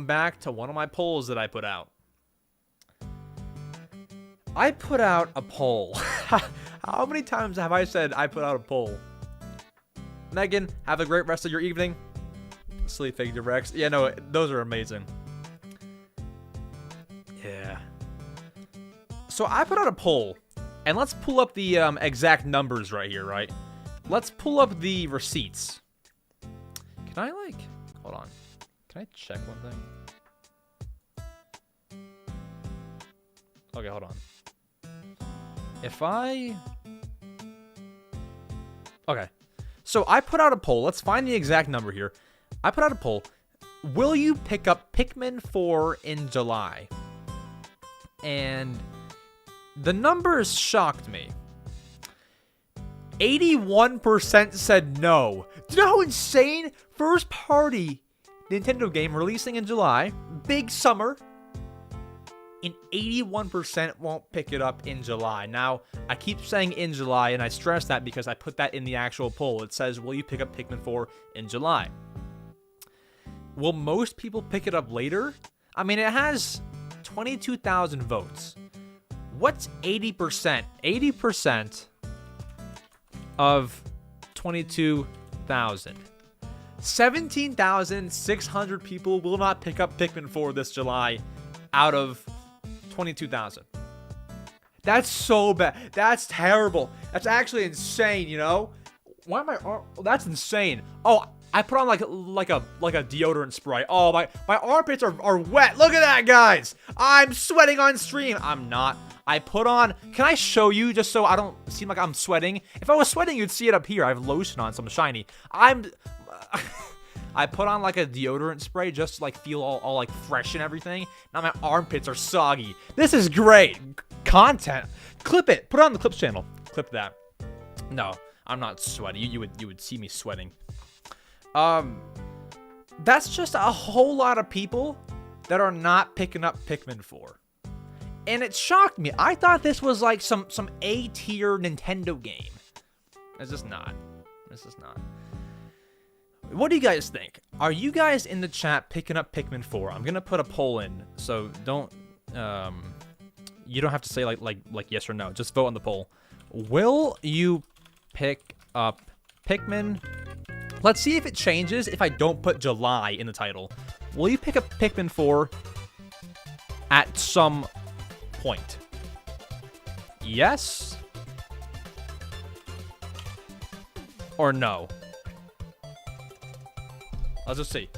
back to one of my polls that I put out. I put out a poll. How many times have I said I put out a poll? Megan, have a great rest of your evening. Silly fake Directs. Yeah, no, those are amazing. Yeah. So I put out a poll, and let's pull up the exact numbers right here, right? Let's pull up the receipts. Can I, hold on. Can I check one thing? Okay, hold on. Okay. So I put out a poll. Let's find the exact number here. I put out a poll. Will you pick up Pikmin 4 in July? And the numbers shocked me. 81% said no. Do you know how insane? First party Nintendo game releasing in July. Big summer. And 81% won't pick it up in July. Now, I keep saying in July, and I stress that because I put that in the actual poll. It says, will you pick up Pikmin 4 in July? Will most people pick it up later? I mean, it has 22,000 votes. What's 80%? 80% of 22,000. 17,600 people will not pick up Pikmin 4 this July out of 22,000. That's so bad. That's terrible. That's actually insane, Why am I? That's insane. Oh, I put on like a deodorant spray. Oh, my armpits are wet. Look at that, guys. I'm sweating on stream. I'm not. I put on. Can I show you just so I don't seem like I'm sweating? If I was sweating, you'd see it up here. I have lotion on, so I'm shiny. I put on like a deodorant spray just to feel all like fresh and everything. Now my armpits are soggy. This is great content. Clip it. Put it on the clips channel. Clip that. No, I'm not sweaty. You would see me sweating. That's just a whole lot of people that are not picking up Pikmin 4. And it shocked me. I thought this was like some A-tier Nintendo game. It's just not. It's just not. What do you guys think? Are you guys in the chat picking up Pikmin 4? I'm gonna put a poll in, so don't you don't have to say like yes or no. Just vote on the poll. Will you pick up Pikmin? Let's see if it changes if I don't put July in the title. Will you pick up Pikmin 4 at some point? Yes or no? Let's just see.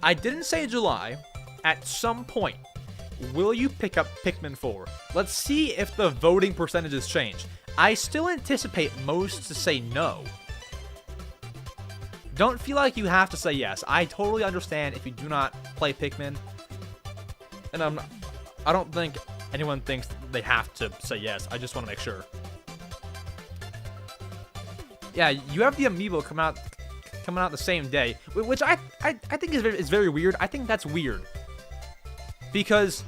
I didn't say July. At some point, will you pick up Pikmin 4? Let's see if the voting percentages change. I still anticipate most to say no. Don't feel like you have to say yes. I totally understand if you do not play Pikmin. And I don't think anyone thinks they have to say yes. I just want to make sure. Yeah, you have the amiibo coming out the same day, which I think is very weird. I think that's weird because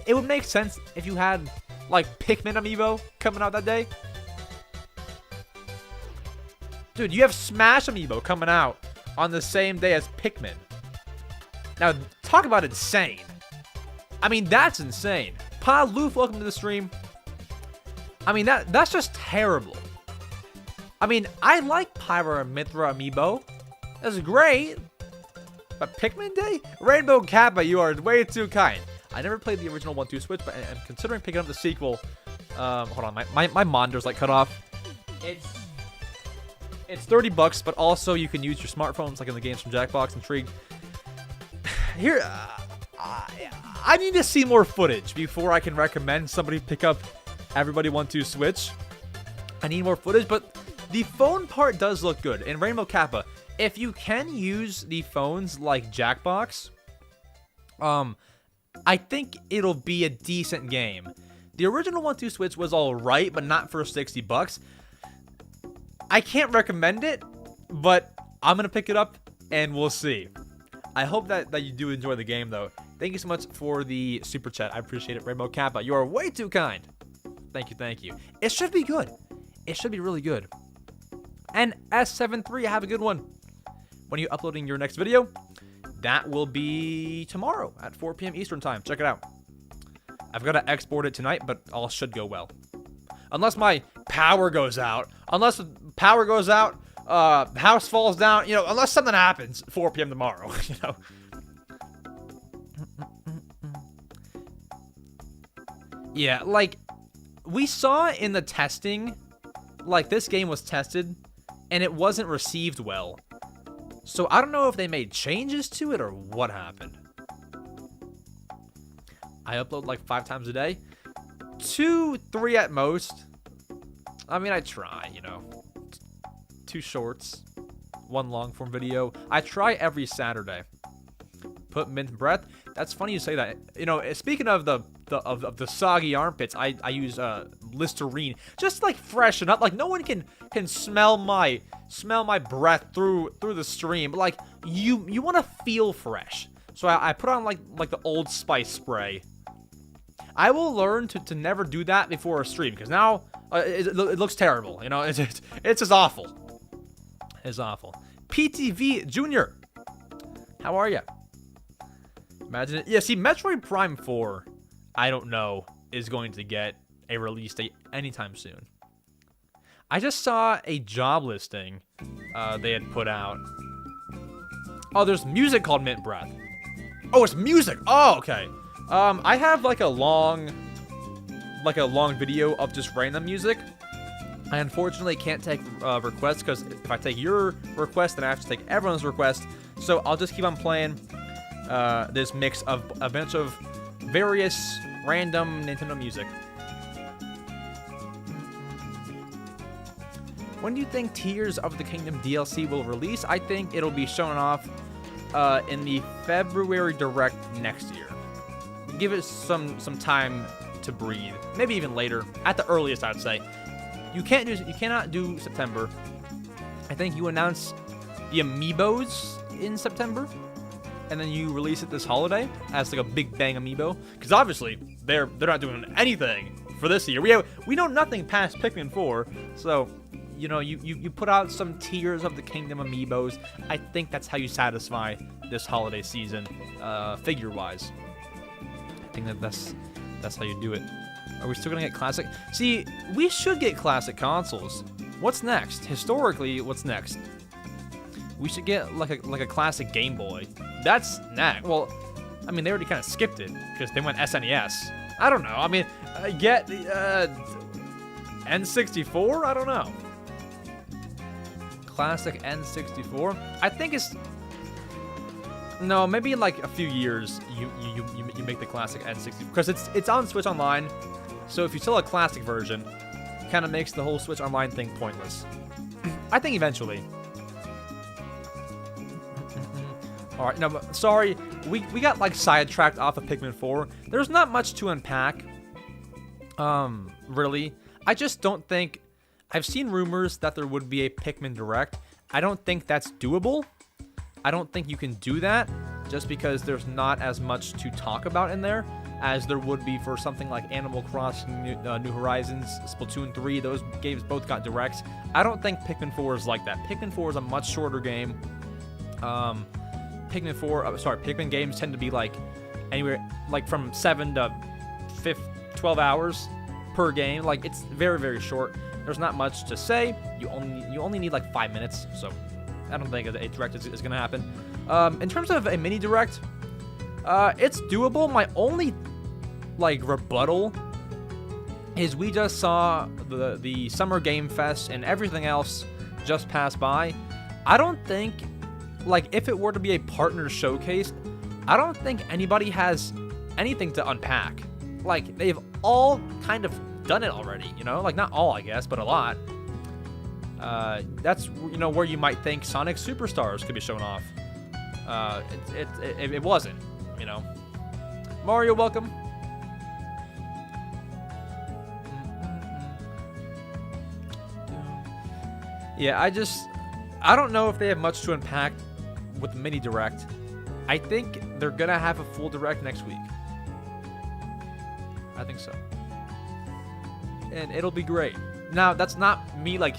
it would make sense if you had like Pikmin amiibo coming out that day. Dude, you have Smash amiibo coming out on the same day as Pikmin. Now, talk about insane. I mean, that's insane. Pa Loof, welcome to the stream. I mean, that's just terrible. I mean, I like Pyra and Mithra amiibo. That's great. But Pikmin Day? Rainbow Kappa, you are way too kind. I never played the original 1-2 Switch, but I'm considering picking up the sequel. Hold on, my monitor's like cut off. It's $30, but also you can use your smartphones like in the games from Jackbox. Intrigued. Here, I need to see more footage before I can recommend somebody pick up Everybody 1-2 Switch. I need more footage, but the phone part does look good. In Rainbow Kappa, if you can use the phones like Jackbox, I think it'll be a decent game. The original 1-2 Switch was alright, but not for $60. I can't recommend it, but I'm going to pick it up, and we'll see. I hope that you do enjoy the game, though. Thank you so much for the super chat. I appreciate it, Rainbow Kappa. You are way too kind. Thank you, thank you. It should be good. It should be really good. And S73, have a good one. When are you uploading your next video? That will be tomorrow at 4 p.m. Eastern time. Check it out. I've got to export it tonight, but all should go well. Unless my power goes out. Unless the power goes out, house falls down, you know, unless something happens 4 p.m. tomorrow, you know. Yeah, like, we saw in the testing, like, this game was tested, and it wasn't received well. So I don't know if they made changes to it or what happened. I upload like 5 times a day. 2, 3 at most. I mean, I try, you know. 2 shorts, 1 long form video. I try every Saturday. Put mint breath. That's funny you say that. You know, speaking of the soggy armpits, I use Listerine just like freshen up. Like no one can smell my breath through the stream. But like you want to feel fresh. So I put on like the Old Spice spray. I will learn to never do that before a stream because now it looks terrible. You know, it's just awful. It's awful. PTV Junior, how are you? Imagine it. Yeah, see, Metroid Prime 4, I don't know, is going to get a release date anytime soon. I just saw a job listing they had put out. Oh, there's music called Mint Breath. Oh, it's music. Oh, okay. I have like a long video of just random music. I unfortunately can't take requests because if I take your request, then I have to take everyone's request. So I'll just keep on playing this mix of a bunch of various random Nintendo music. When do you think Tears of the Kingdom DLC will release? I think it'll be shown off in the February Direct next year. Give it some time to breathe. Maybe even later. At the earliest, I'd say. You cannot do September. I think you announce the Amiibos in September, and then you release it this holiday as like a big bang Amiibo. Because obviously they're not doing anything for this year. We know nothing past Pikmin 4, so you put out some tiers of the Kingdom amiibos. I think that's how you satisfy this holiday season, figure-wise. I think that's how you do it. Are we still gonna get classic? See, we should get classic consoles. What's next? Historically, what's next? We should get like a classic Game Boy. That's next. Well, I mean, they already kind of skipped it because they went SNES. I don't know. I mean, get N64? I don't know. Classic N64. I think it's no, maybe in like a few years you make the classic N64 because it's on Switch Online. So if you sell a classic version, it kind of makes the whole Switch Online thing pointless. I think eventually. All right, no, but sorry, we got like sidetracked off of Pikmin 4. There's not much to unpack. Really, I just don't think. I've seen rumors that there would be a Pikmin Direct. I don't think that's doable. I don't think you can do that just because there's not as much to talk about in there as there would be for something like Animal Crossing, New Horizons, Splatoon 3. Those games both got directs. I don't think Pikmin 4 is like that. Pikmin 4 is a much shorter game. Pikmin games tend to be like anywhere like from 7 to 12 hours per game. Like it's very, very short. There's not much to say. You only need like 5 minutes. So I don't think a direct is gonna happen. In terms of a mini direct, it's doable. My only like rebuttal is we just saw the Summer Game Fest and everything else just pass by. I don't think, like, if it were to be a partner showcase, I don't think anybody has anything to unpack. Like, they've all kind of done it already, you know? Like, not all, I guess, but a lot. That's, you know, where you might think Sonic Superstars could be shown off. It wasn't, you know? Mario, welcome. Yeah, I don't know if they have much to unpack with the mini direct. I think they're gonna have a full direct next week. I think so. And it'll be great. Now, that's not me, like,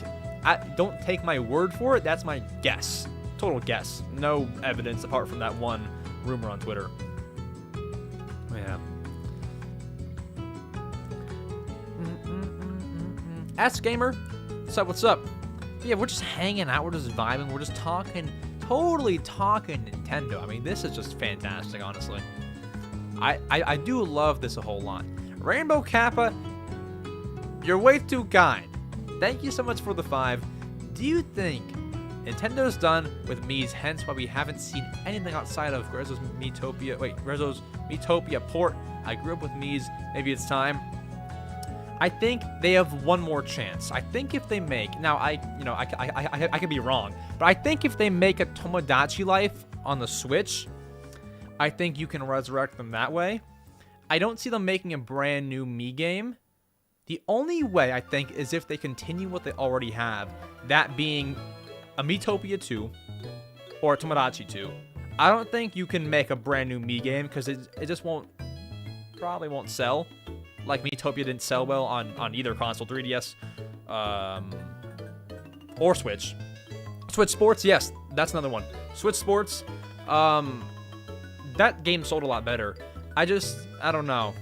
don't take my word for it. That's my guess. Total guess. No evidence apart from that one rumor on Twitter. Yeah. Ask Gamer. What's up? Yeah, we're just hanging out. We're just vibing. We're just talking. Totally talking Nintendo. I mean, this is just fantastic, honestly. I do love this a whole lot. Rainbow Kappa, you're way too kind. Thank you so much for the 5. Do you think Nintendo's done with Mii's, hence why we haven't seen anything outside of Grezzo's Miitopia port? I grew up with Mii's. Maybe it's time. I think they have one more chance. I think if they make, now I could be wrong, but I think if they make a Tomodachi Life on the Switch, I think you can resurrect them that way. I don't see them making a brand new Mii game. The only way, I think, is if they continue what they already have, that being a Miitopia 2 or a Tomodachi 2. I don't think you can make a brand new Mii game because it just probably won't sell. Like Miitopia didn't sell well on either console, 3DS or Switch. Switch Sports, yes, that's another one. Switch Sports, that game sold a lot better. I don't know.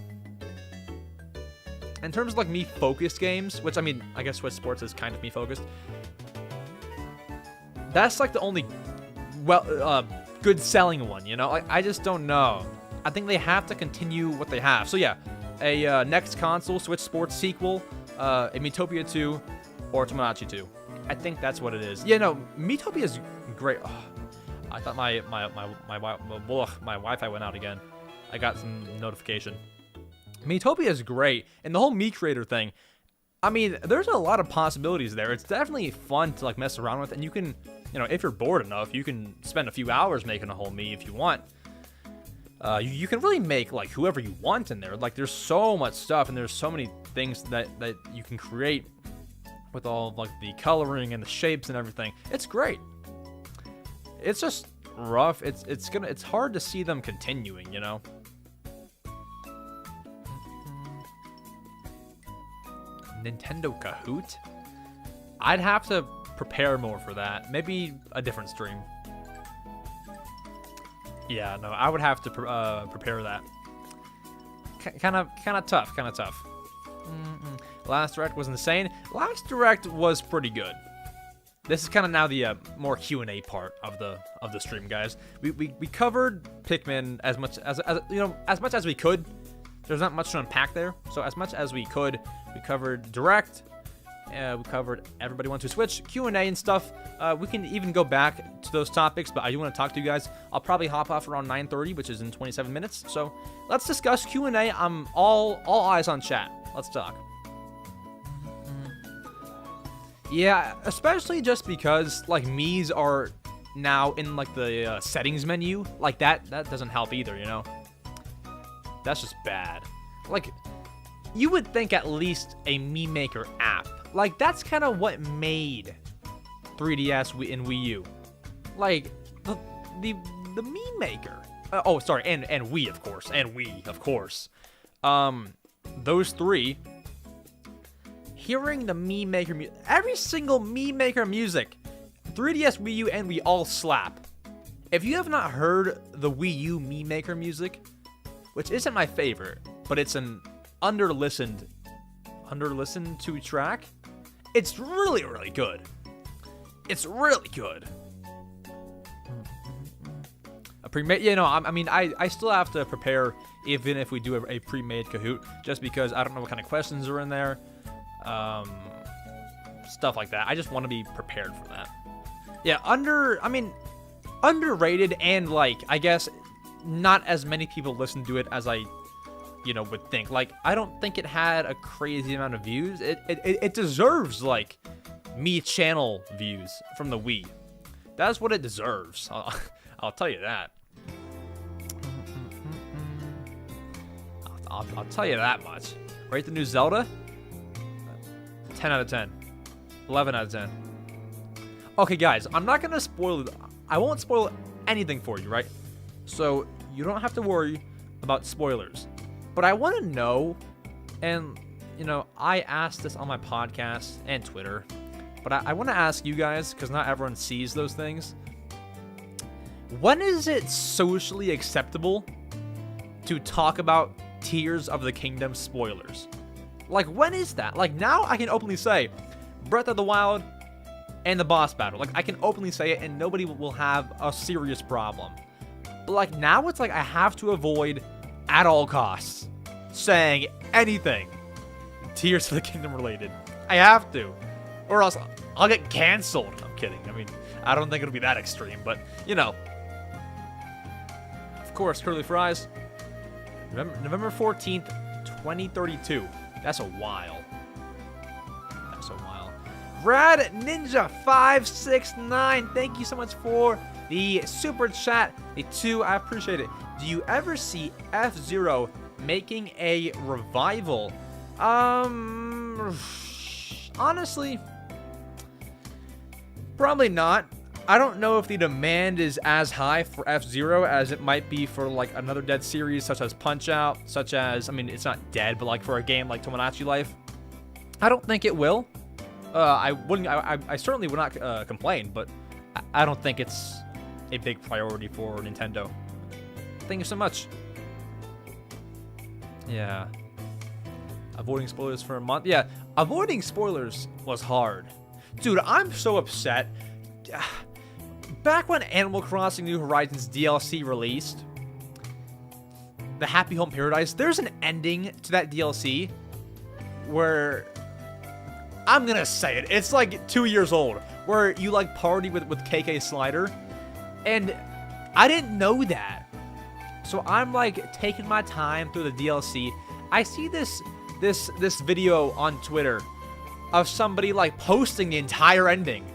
In terms of like Mii-focused games, which I mean, I guess Switch Sports is kind of Mii-focused. That's like the only good selling one, you know? Like, I just don't know. I think they have to continue what they have. So yeah, a next console Switch Sports sequel, a Miitopia 2, or Tomodachi 2. I think that's what it is. Yeah, no, Miitopia is great. Oh, I thought my Wi-Fi went out again. I got some notification. Miitopia is great, and the whole Mii creator thing. I mean, there's a lot of possibilities there. It's definitely fun to like mess around with, and you can, you know, if you're bored enough, you can spend a few hours making a whole Mii if you want. You can really make like whoever you want in there. Like there's so much stuff, and there's so many things that you can create with all of, like the coloring and the shapes and everything. It's great. It's just rough. It's hard to see them continuing, you know. Nintendo Kahoot? I'd have to prepare more for that. Maybe a different stream. Yeah, no, I would have to prepare that. Kind of tough. Last Direct was insane. Last Direct was pretty good. This is kind of now the more Q&A part of the stream, guys. We covered Pikmin as much as we could. There's not much to unpack there, so as much as we could, we covered Direct. We covered Everybody Wants to Switch, Q&A and stuff. We can even go back to those topics, but I do want to talk to you guys. I'll probably hop off around 9:30, which is in 27 minutes. So let's discuss Q&A. I'm all eyes on chat. Let's talk. Yeah, especially just because like Mii's are now in like the settings menu. Like that doesn't help either, you know. That's just bad. Like, you would think at least a Mii Maker app. Like, that's kind of what made 3DS and Wii U. Like, the Mii Maker. Oh, sorry, and Wii, of course. And Wii, of course. Those three. Hearing the Mii Maker music. Every single Mii Maker music. 3DS, Wii U, and Wii all slap. If you have not heard the Wii U Mii Maker music, which isn't my favorite, but it's an under-listened to track, it's really, really good. It's really good. A pre-made, you know, I mean, I still have to prepare even if we do a pre-made Kahoot, just because I don't know what kind of questions are in there, stuff like that. I just want to be prepared for that. Yeah, underrated and like, I guess, not as many people listen to it as I, would think. Like, I don't think it had a crazy amount of views. It deserves, like, Mii channel views from the Wii. That's what it deserves. I'll tell you that. I'll tell you that much. Rate the new Zelda? 10 out of 10. 11 out of 10. Okay, guys, I'm not going to spoil it. I won't spoil anything for you, right? So you don't have to worry about spoilers. But I want to know, and, I asked this on my podcast and Twitter, but I want to ask you guys, because not everyone sees those things. When is it socially acceptable to talk about Tears of the Kingdom spoilers? Like, when is that? Like, now I can openly say Breath of the Wild and the boss battle. Like, I can openly say it and nobody will have a serious problem. But, like, now it's like I have to avoid at all costs saying anything Tears of the Kingdom related. I have to. Or else I'll get canceled. I'm kidding. I mean, I don't think it'll be that extreme, but, Of course, Curly Fries. November 14th, 2032. That's a while. Rad Ninja 569. Thank you so much for the super chat. The 2, I appreciate it. Do you ever see F-Zero making a revival? Honestly, probably not. I don't know if the demand is as high for F-Zero as it might be for like another Dead series such as Punch-Out, such as, I mean, it's not dead, but like for a game like Tomodachi Life. I don't think it will. I certainly would not complain, but I don't think it's a big priority for Nintendo. Thank you so much. Yeah. Avoiding spoilers for a month. Yeah, avoiding spoilers was hard. Dude, I'm so upset. Back when Animal Crossing New Horizons DLC released, the Happy Home Paradise, there's an ending to that DLC where, I'm gonna say it, it's like 2 years old, where you like party with KK Slider, and I didn't know that. So I'm like taking my time through the DLC. I see this video on Twitter of somebody like posting the entire ending.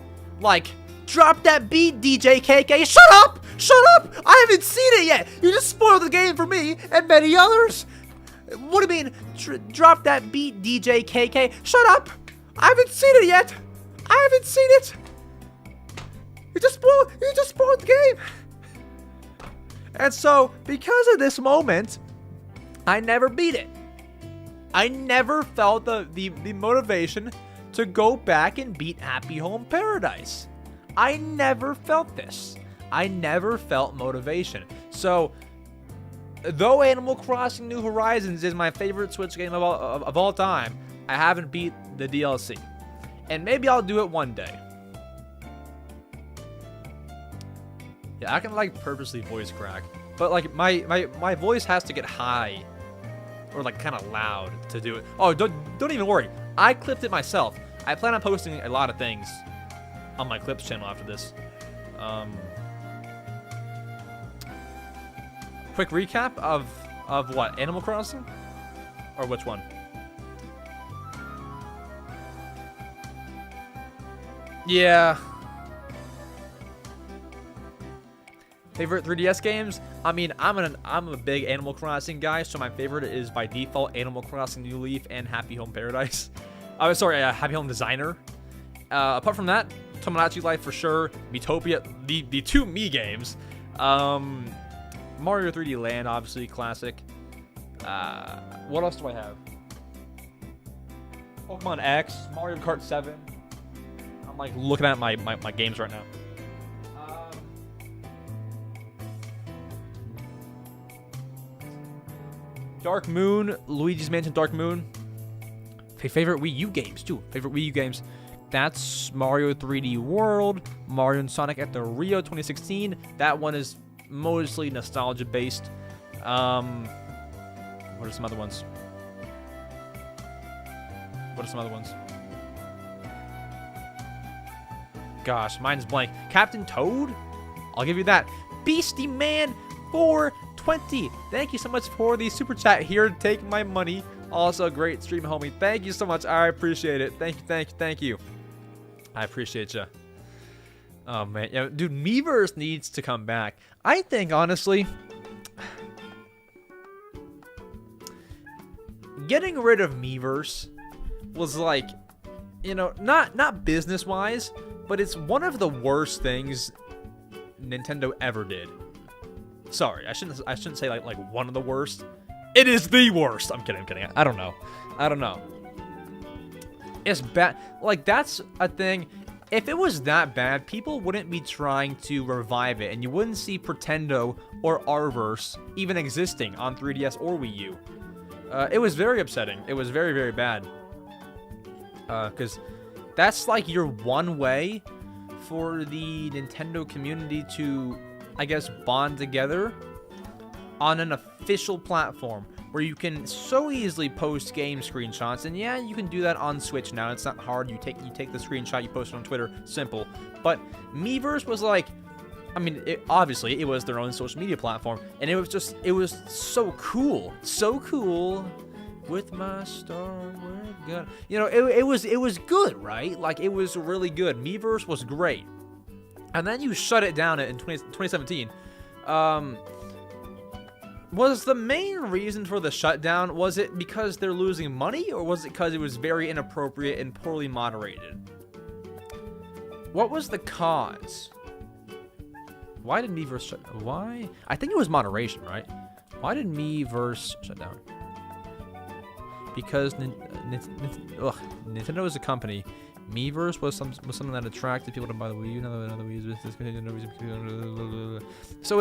Like, drop that beat, DJ KK. Shut up! Shut up! I haven't seen it yet. You just spoiled the game for me and many others. What do you mean? Drop that beat, DJ KK. Shut up! I haven't seen it yet. I haven't seen it. You just spoiled the game. And so, because of this moment, I never beat it. I never felt the motivation to go back and beat Happy Home Paradise. I never felt this. I never felt motivation. So, though Animal Crossing New Horizons is my favorite Switch game of all time, I haven't beat the DLC. And maybe I'll do it one day. Yeah, I can like purposely voice crack. But like my voice has to get high or like kind of loud to do it. Oh, don't even worry. I clipped it myself. I plan on posting a lot of things on my clips channel after this. Quick recap of what? Animal Crossing? Or which one? Yeah. Favorite 3DS games? I mean, I'm a big Animal Crossing guy, so my favorite is by default Animal Crossing New Leaf and Happy Home Paradise. Oh, sorry, Happy Home Designer. Apart from that, Tomodachi Life for sure. Miitopia, the two Mii games. Mario 3D Land, obviously, classic. What else do I have? Pokemon X, Mario Kart 7. I'm like looking at my games right now. Dark Moon, Luigi's Mansion Dark Moon. Favorite Wii U games, too. Favorite Wii U games. That's Mario 3D World, Mario and Sonic at the Rio 2016. That one is mostly nostalgia based. What are some other ones? Gosh, mine's blank. Captain Toad? I'll give you that. Beastie Man 420. Thank you so much for the super chat here. Take my money. Also, great stream, homie. Thank you so much. I appreciate it. Thank you. I appreciate you. Oh, man. Yeah, dude, Miiverse needs to come back. I think, honestly, getting rid of Miiverse was like, you know, not business-wise, but it's one of the worst things Nintendo ever did. Sorry, I shouldn't say like one of the worst. It is the worst. I'm kidding. I don't know. It's bad. Like, that's a thing. If it was that bad, people wouldn't be trying to revive it, and you wouldn't see Pretendo or Arverse even existing on 3DS or Wii U. It was very upsetting. It was very, very bad. Because that's like your one way for the Nintendo community to, I guess, bond together on an official platform where you can so easily post game screenshots. And yeah, you can do that on Switch now. It's not hard. You take the screenshot, you post it on Twitter, simple. But Miiverse was like, I mean, obviously it was their own social media platform, and it was so cool, with my Star Wars gun. You know, it was good, right? Like, it was really good. Miiverse was great, and then you shut it down in 2017. Was the main reason for the shutdown, was it because they're losing money, or was it because it was very inappropriate and poorly moderated? What was the cause? Why did Miiverse shut down? Why? I think it was moderation, right? Why did Miiverse shut down? Because Nintendo is a company. Miiverse was something that attracted people to buy the Wii U. Another Wii U. So,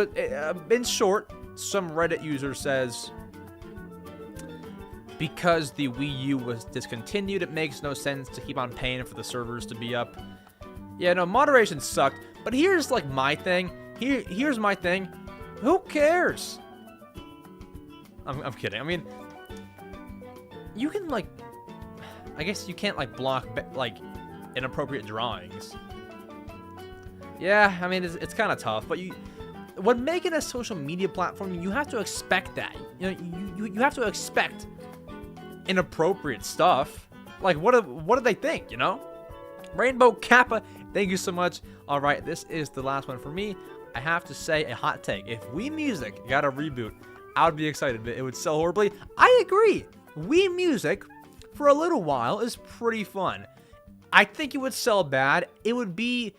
in short, some Reddit user says, because the Wii U was discontinued, it makes no sense to keep on paying for the servers to be up. Yeah, no, moderation sucked. But here's like my thing. Here's my thing. Who cares? I'm kidding. I mean, you can like, I guess you can't like block like inappropriate drawings. Yeah, I mean, it's kind of tough, but when making a social media platform, you have to expect that. You know, you have to expect inappropriate stuff. Like, what do they think, you know? Rainbow Kappa, thank you so much. All right, this is the last one for me. I have to say a hot take. If Wii Music got a reboot, I would be excited, but it would sell horribly. I agree. Wii Music, for a little while, is pretty fun. I think it would sell bad. It would be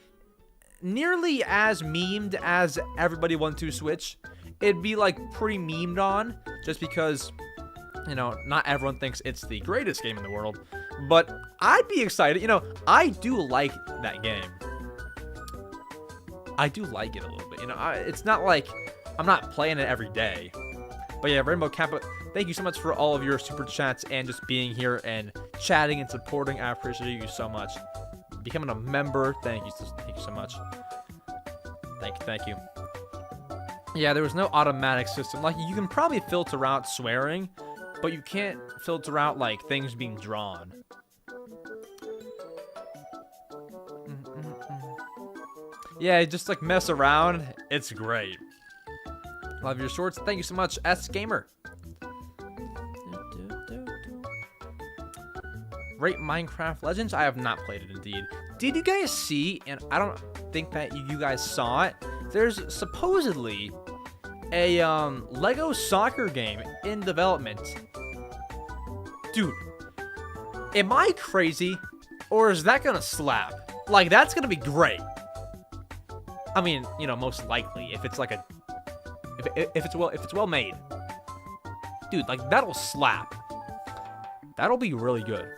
nearly as memed as Everybody Want to Switch. It'd be like pretty memed on, just because You know, not everyone thinks it's the greatest game in the world, but I'd be excited. You know, I do like that game. I do like it a little bit. You know, it's not like I'm not playing it every day. But yeah, Rainbow Kappa, thank you so much for all of your super chats and just being here and chatting and supporting. I appreciate you so much. Becoming a member, thank you so much. Thank you. Yeah, there was no automatic system. Like, you can probably filter out swearing, but you can't filter out, like, things being drawn. Yeah, just, like, mess around. It's great. Love your shorts. Thank you so much, S Gamer. Rate Minecraft Legends? I have not played it, indeed. Did you guys see, and I don't think that you guys saw it, there's supposedly a Lego soccer game in development. Dude, am I crazy, or is that gonna slap? Like, that's gonna be great. I mean, you know, most likely, if it's like a, if it's well made, dude, like, that'll slap. That'll be really good.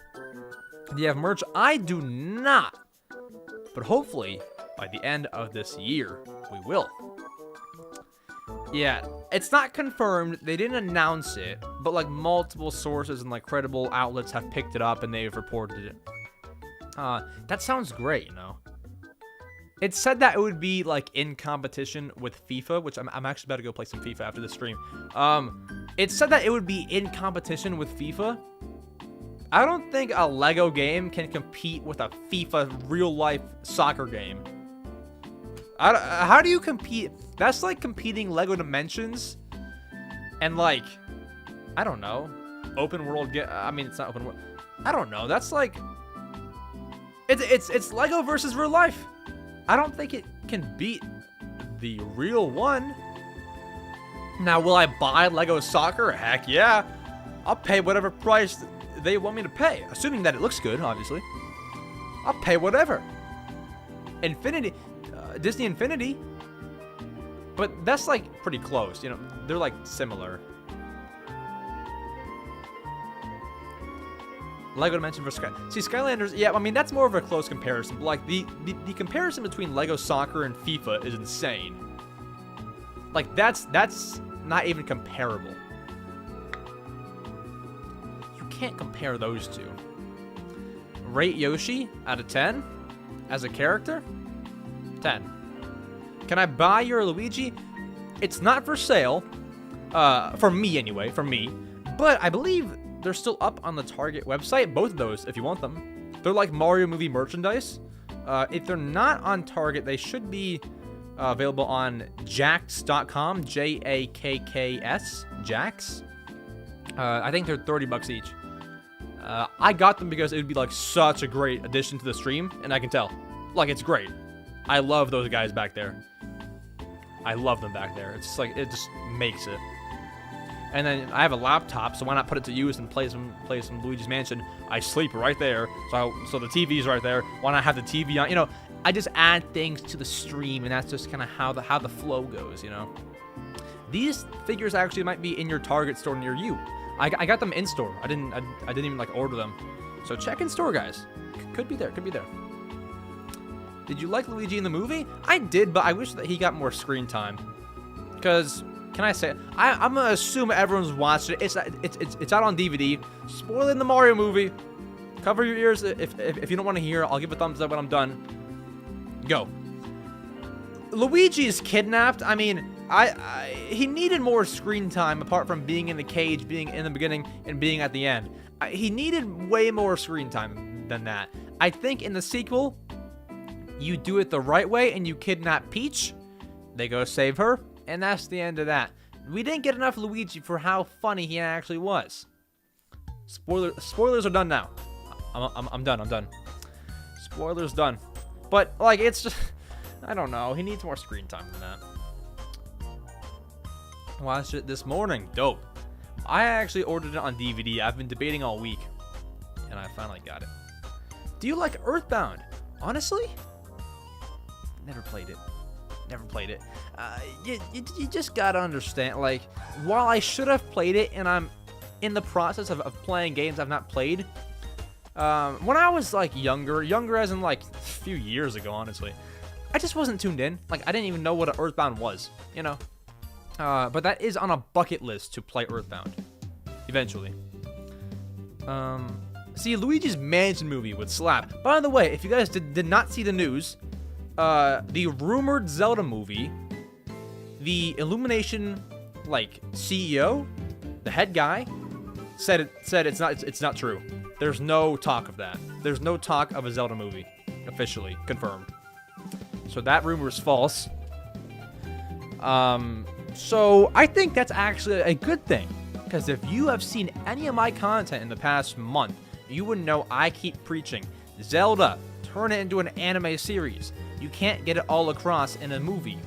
Do you have merch? I do not, but hopefully by the end of this year we will. Yeah, it's not confirmed. They didn't announce it, but like multiple sources and like credible outlets have picked it up and they've reported it. That sounds great, you know. It said that it would be like in competition with FIFA, which I'm actually about to go play some FIFA after the stream. It said that it would be in competition with FIFA. I don't think a Lego game can compete with a FIFA real-life soccer game. How do you compete? That's like competing Lego Dimensions and like, I don't know, open world. I mean, it's not open world. I don't know. That's like, it's Lego versus real life. I don't think it can beat the real one. Now, will I buy Lego Soccer? Heck yeah. I'll pay whatever price they want me to pay, assuming that it looks good, obviously. I'll pay whatever. Disney Infinity. But that's like pretty close, you know. They're like similar. Lego Dimension versus Sky. See, Skylanders, yeah, I mean, that's more of a close comparison. But like the comparison between Lego Soccer and FIFA is insane. Like that's not even comparable. You can't compare those two. Rate Yoshi out of 10 as a character? 10. Can I buy your Luigi? It's not for sale. For me anyway, for me. But I believe they're still up on the Target website. Both of those, if you want them. They're like Mario movie merchandise. If they're not on Target, they should be available on Jax.com. Jakks. Jax. I think they're $30 each. I got them because it would be like such a great addition to the stream, and I can tell. Like, it's great. I love those guys back there. I love them back there. It's just like, it just makes it. And then I have a laptop, so why not put it to use and play some Luigi's Mansion? I sleep right there, so the TV's right there. Why not have the TV on? You know, I just add things to the stream, and that's just kind of how the flow goes. You know, these figures actually might be in your Target store near you. I got them in store. I didn't even like order them, so check in store, guys. Could be there. Could be there. Did you like Luigi in the movie? I did, but I wish that he got more screen time. Cause, can I say it? I'm gonna assume everyone's watched it. It's out on DVD. Spoiling the Mario movie. Cover your ears if you don't want to hear. I'll give a thumbs up when I'm done. Go. Luigi is kidnapped. I mean, he needed more screen time apart from being in the cage, being in the beginning, and being at the end. He needed way more screen time than that. I think in the sequel, you do it the right way and you kidnap Peach. They go save her, and that's the end of that. We didn't get enough Luigi for how funny he actually was. Spoilers are done now. I'm done. Spoilers done. But like, it's just, I don't know. He needs more screen time than that. Watched it this morning. Dope. I actually ordered it on DVD. I've been debating all week, and I finally got it. Do you like Earthbound? Honestly, never played it. You just gotta understand, like, while I should have played it, and I'm in the process of playing games I've not played. When I was like younger as in like a few years ago, honestly, I just wasn't tuned in. Like, I didn't even know what an Earthbound was, you know. But that is on a bucket list to play Earthbound eventually. See, Luigi's Mansion movie would slap. By the way, if you guys did not see the news, the rumored Zelda movie, the Illumination like CEO, the head guy, said it's not true. There's no talk of that. There's no talk of a Zelda movie officially confirmed. So that rumor is false. So I think that's actually a good thing, because if you have seen any of my content in the past month, you would know I keep preaching Zelda, turn it into an anime series. You can't get it all across in a movie.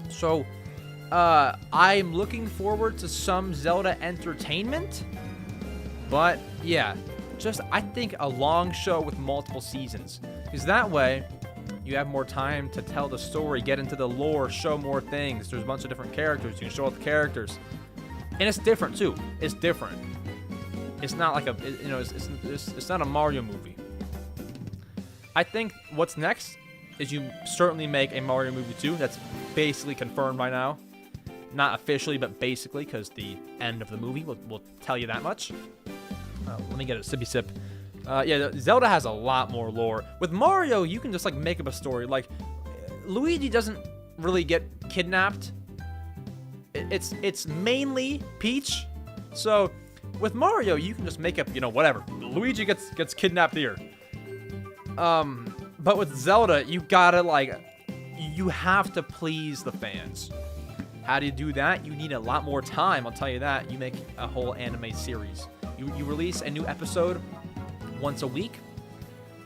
So I'm looking forward to some Zelda entertainment. But yeah, just I think a long show with multiple seasons, because that way you have more time to tell the story, get into the lore, show more things. There's a bunch of different characters. You can show all the characters. And it's different too. It's different. It's not like it's not a Mario movie. I think what's next is you certainly make a Mario movie 2. That's basically confirmed by now. Not officially, but basically, because the end of the movie will tell you that much. Let me get a sippy sip. Yeah, Zelda has a lot more lore. With Mario, you can just like make up a story. Like, Luigi doesn't really get kidnapped. It's mainly Peach. So with Mario, you can just make up, whatever. Luigi gets kidnapped here. But with Zelda, you gotta you have to please the fans. How do you do that? You need a lot more time, I'll tell you that. You make a whole anime series. You release a new episode once a week.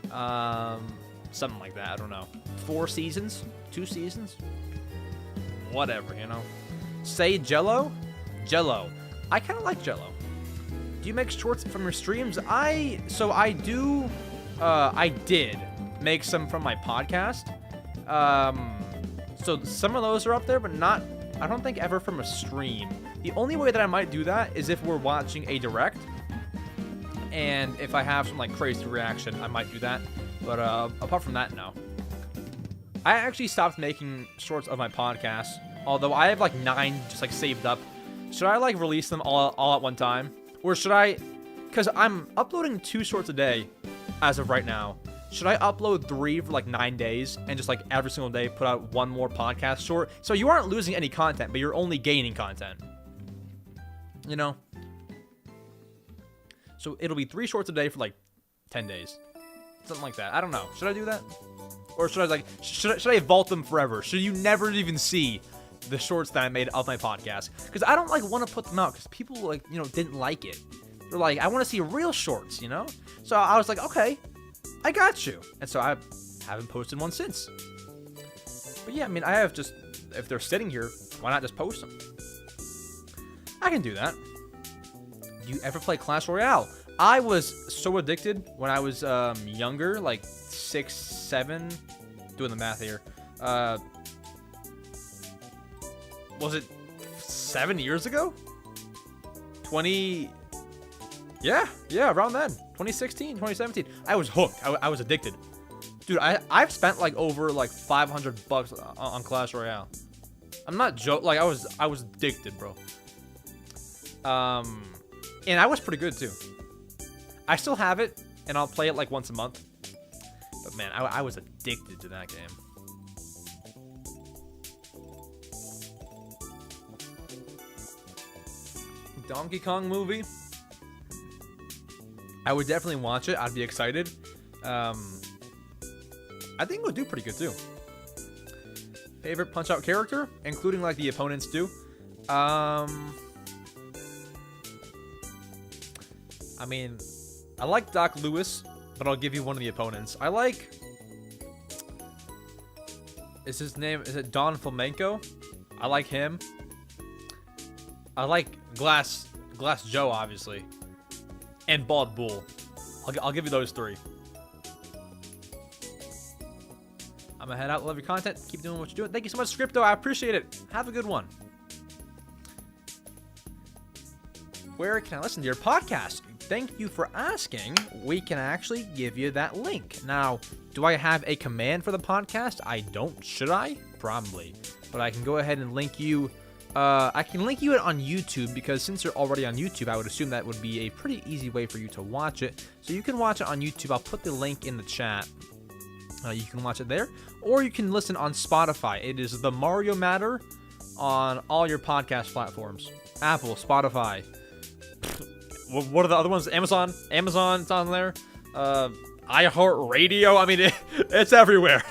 Something like that, I don't know. 4 seasons? 2 seasons? Whatever, Say Jello? Jello. I kind of like Jello. Do you make shorts from your streams? I did make some from my podcast. So some of those are up there, but I don't think ever from a stream. The only way that I might do that is if we're watching a direct, and if I have some crazy reaction, I might do that. But apart from that, no. I actually stopped making shorts of my podcast, although I have 9 just saved up. Should I release them all at one time, or should I? Because I'm uploading 2 shorts a day as of right now. Should I upload 3 for 9 days and just every single day put out 1 more podcast short? So you aren't losing any content, but you're only gaining content. So it'll be 3 shorts a day for 10 days. Something like that. I don't know. Should I do that? Or should I should I vault them forever? Should you never even see the shorts that I made of my podcast? Because I don't want to put them out because people didn't like it. They're I want to see real shorts, So I was okay, I got you. And so I haven't posted one since. But yeah, I mean, I have just, if they're sitting here, why not just post them? I can do that. Do you ever play Clash Royale? I was so addicted when I was younger, 6, 7, doing the math here. Was it 7 years ago? 20... Yeah, around then. 2016, 2017. I was hooked. I was addicted. Dude, I've spent over $500 on Clash Royale. I'm not joking. I was addicted, bro. And I was pretty good too. I still have it, and I'll play it once a month. But man, I was addicted to that game. Donkey Kong movie. I would definitely watch it. I'd be excited. I think it would do pretty good too. Favorite Punch-Out character, including the opponents do. I mean, I like Doc Lewis, but I'll give you one of the opponents. I like... Is it Don Flamenco? I like him. I like Glass Joe, obviously. And Bald Bull. I'll give you those 3. I'm gonna head out. Love your content. Keep doing what you're doing. Thank you so much, Scripto. I appreciate it. Have a good one. where can I listen to your podcast? Thank you for asking. We can actually give you that link. Now, do I have a command for the podcast? I don't. Should I? Probably. But I can go ahead and link you. I can link you it on YouTube, because since you're already on YouTube, I would assume that would be a pretty easy way for you to watch it. So you can watch it on YouTube. I'll put the link in the chat. You can watch it there, or you can listen on Spotify. It is the Mario Matter on all your podcast platforms. Apple, Spotify. What are the other ones? Amazon, it's on there. iHeartRadio. I mean, it's everywhere.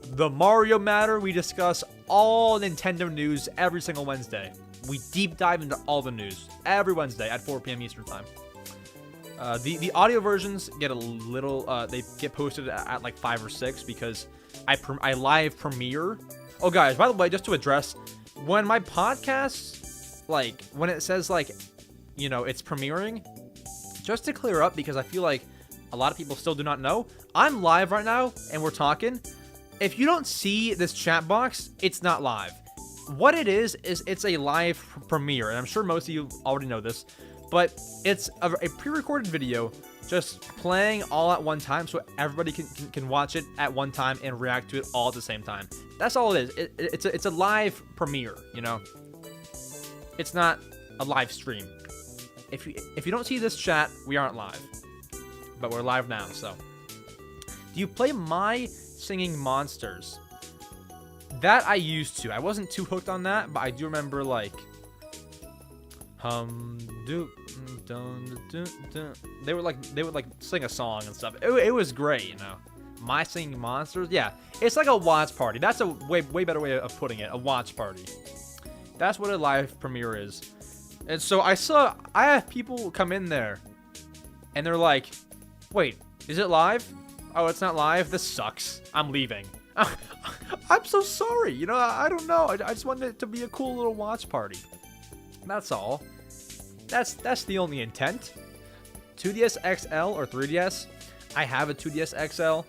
The Mario Matter. We discuss all Nintendo news every single Wednesday. We deep dive into all the news every Wednesday at 4 p.m. Eastern Time. The audio versions get a little, they get posted at like 5 or 6 because I live premiere. Oh, guys, by the way, just to address, when my podcast, like, when it says, like, you know, it's premiering, just to clear up, because I feel like a lot of people still do not know, I'm live right now, and we're talking. If you don't see this chat box, it's not live. What it is it's a live premiere, and I'm sure most of you already know this, but it's a pre-recorded video just playing all at one time, so everybody can watch it at one time and react to it all at the same time. That's all it is. It's a live premiere, you know? It's not a live stream. If you don't see this chat, we aren't live. But we're live now, so. Do you play My Singing Monsters? That I used to. I wasn't too hooked on that, but I do remember, like, they would like sing a song and stuff. It was great, you know. My Singing Monsters, yeah, it's like a watch party. That's a way better way of putting it. A watch party. That's what a live premiere is. And so I have people come in there, and they're like, "Wait, is it live? Oh, it's not live. This sucks. I'm leaving." I'm so sorry. You know, I don't know. I just wanted it to be a cool little watch party. That's all. That's the only intent. 2DS XL or 3DS. I have a 2DS XL.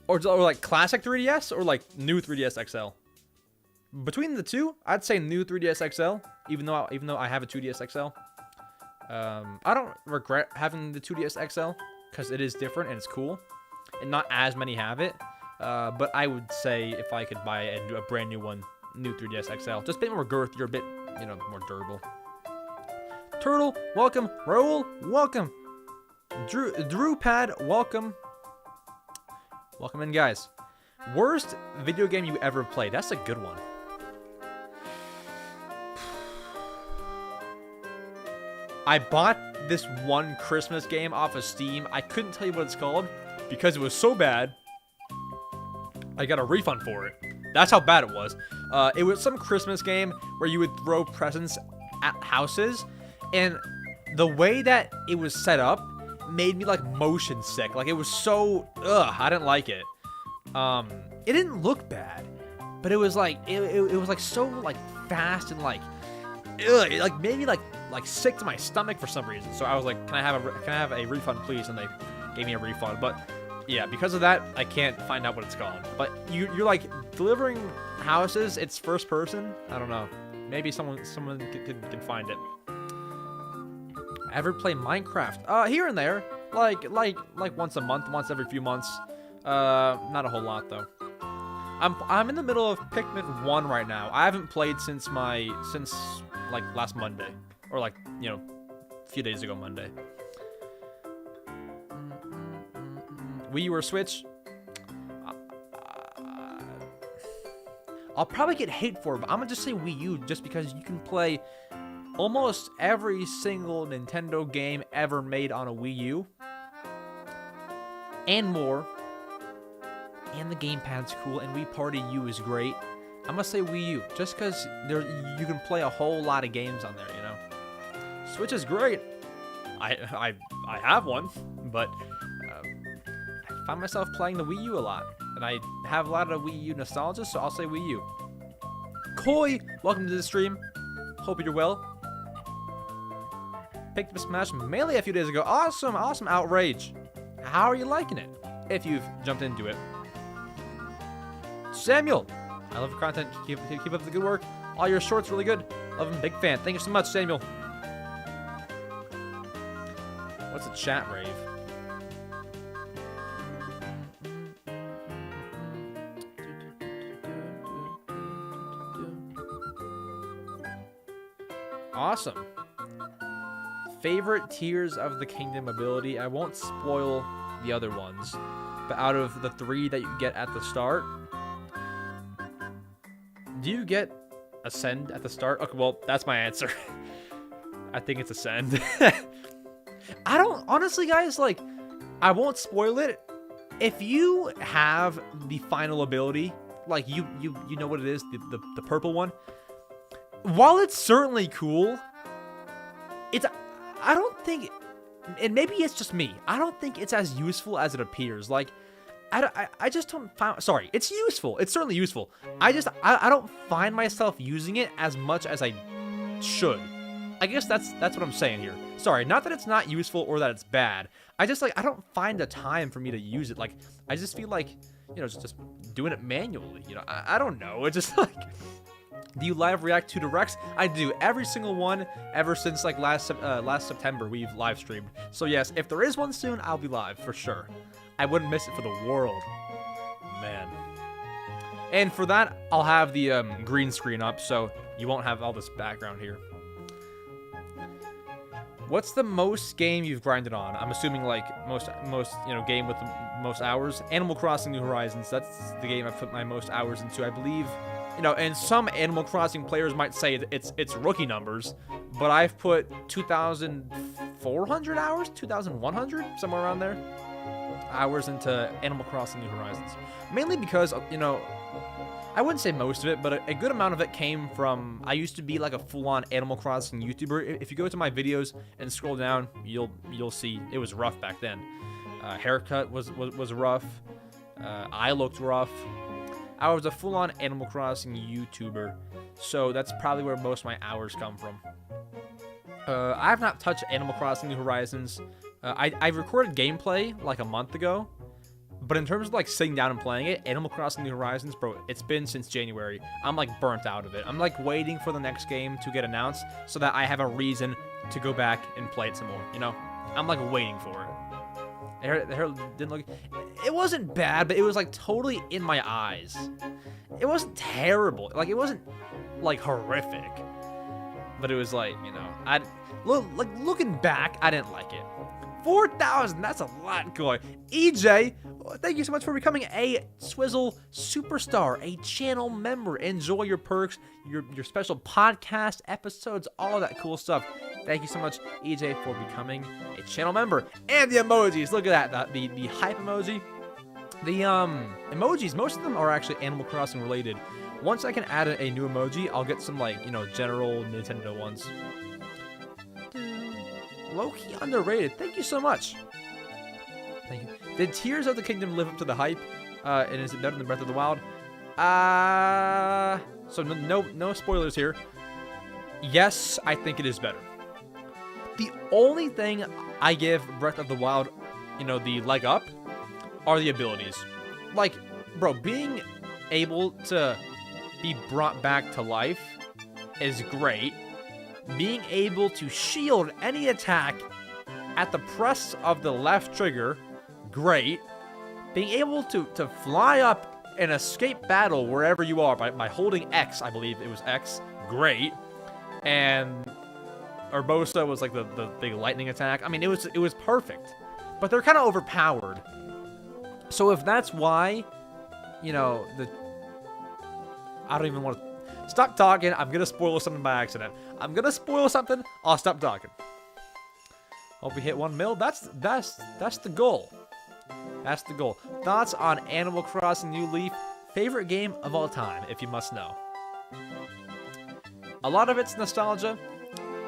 Or like classic 3DS or like new 3DS XL. Between the two, I'd say new 3DS XL. Even though I have a 2DS XL. I don't regret having the 2DS XL because it is different and it's cool, and not as many have it. But I would say if I could buy a brand new one, new 3DS XL, just a bit more girthier, a bit, you know, more durable. Turtle, welcome. Raul, welcome. Drew Pad, welcome. Welcome in, guys. Worst video game you ever played? That's a good one. I bought this one Christmas game off of Steam. I couldn't tell you what it's called because it was so bad. I got a refund for it. That's how bad it was. It was some Christmas game where you would throw presents at houses, and the way that it was set up made me like motion sick. Like, it was so I didn't like it. It didn't look bad, but it was like it was like so like fast and like it like made me like sick to my stomach for some reason. So I was like, can I have a refund, please? And they gave me a refund. But yeah, because of that, I can't find out what it's called. But you're like delivering houses. It's first person. I don't know. Maybe someone can find it. Ever play Minecraft? Here and there. Like once a month, once every few months. Not a whole lot though. I'm in the middle of Pikmin 1 right now. I haven't played since like last Monday, or like, you know, a few days ago Monday. Wii U or Switch? I'll probably get hate for it, but I'm gonna just say Wii U just because you can play almost every single Nintendo game ever made on a Wii U. And more. And the gamepad's cool, and Wii Party U is great. I'm gonna say Wii U, just because you can play a whole lot of games on there, you know? Switch is great. I have one, but I find myself playing the Wii U a lot. And I have a lot of Wii U nostalgia, so I'll say Wii U. Koi, welcome to the stream. Hope you're well. Picked up Smash Melee a few days ago. Awesome, awesome, Outrage. How are you liking it? If you've jumped into it. Samuel, I love your content. Keep up the good work. All your shorts really good. Love them. Big fan. Thank you so much, Samuel. What's a chat rave? Awesome. Favorite Tears of the Kingdom ability. I won't spoil the other ones, but out of the 3 that you get at the start, do you get Ascend at the start? Okay, well, that's my answer. I think it's Ascend. I don't, honestly, guys, like, I won't spoil it. If you have the final ability, like, you know what it is, the purple one, while it's certainly cool, it's, I don't think, and maybe it's just me, I don't think it's as useful as it appears. Like, I just don't find, sorry, it's useful. It's certainly useful. I don't find myself using it as much as I should. I guess that's what I'm saying here. Sorry, not that it's not useful or that it's bad. I just, like, I don't find the time for me to use it. Like, I just feel like, you know, just doing it manually, you know. I don't know. It's just like, do you live react to directs? I do. Every single one ever since, like, last September we've live streamed. So yes, if there is one soon, I'll be live for sure. I wouldn't miss it for the world. Man. And for that, I'll have the green screen up so you won't have all this background here. What's the most game you've grinded on? I'm assuming, like, most you know, game with the most hours. Animal Crossing New Horizons. That's the game I've put my most hours into, I believe. You know, and some Animal Crossing players might say it's rookie numbers, but I've put 2,400 hours, 2,100, somewhere around there, hours into Animal Crossing New Horizons. Mainly because, you know, I wouldn't say most of it, but a good amount of it came from, I used to be like a full-on Animal Crossing YouTuber. If you go to my videos and scroll down, you'll see it was rough back then. Haircut was rough. I looked rough. I was a full-on Animal Crossing YouTuber, so that's probably where most of my hours come from. I have not touched Animal Crossing New Horizons. I recorded gameplay like a month ago, but in terms of, like, sitting down and playing it, Animal Crossing New Horizons, bro, it's been since January. I'm, like, burnt out of it. I'm, like, waiting for the next game to get announced so that I have a reason to go back and play it some more, you know? I'm, like, waiting for it. The hair didn't look... It wasn't bad, but it was, like, totally in my eyes. It wasn't terrible. Like, it wasn't, like, horrific. But it was, like, you know... looking back, I didn't like it. 4,000, that's a lot, going. EJ, thank you so much for becoming a Swizzle Superstar, a channel member. Enjoy your perks, your special podcast episodes, all that cool stuff. Thank you so much, EJ, for becoming a channel member. And the emojis, look at that, the hype emoji. The emojis, most of them are actually Animal Crossing related. Once I can add a new emoji, I'll get some, like, you know, general Nintendo ones. Low-key underrated. Thank you so much. Thank you. Did Tears of the Kingdom live up to the hype? And is it better than Breath of the Wild? So no spoilers here. Yes, I think it is better. The only thing I give Breath of the Wild, you know, the leg up, are the abilities. Like, bro, being able to be brought back to life is great. Being able to shield any attack at the press of the left trigger, great. Being able to fly up and escape battle wherever you are by holding X, I believe it was X, great. And Urbosa was like the big lightning attack. I mean, it was perfect. But they're kind of overpowered. So if that's why, you know, I don't even want to... Stop talking. I'm going to spoil something by accident. I'm going to spoil something. I'll stop talking. Hope we hit 1 mil. That's the goal. That's the goal. Thoughts on Animal Crossing New Leaf? Favorite game of all time, if you must know. A lot of it's nostalgia.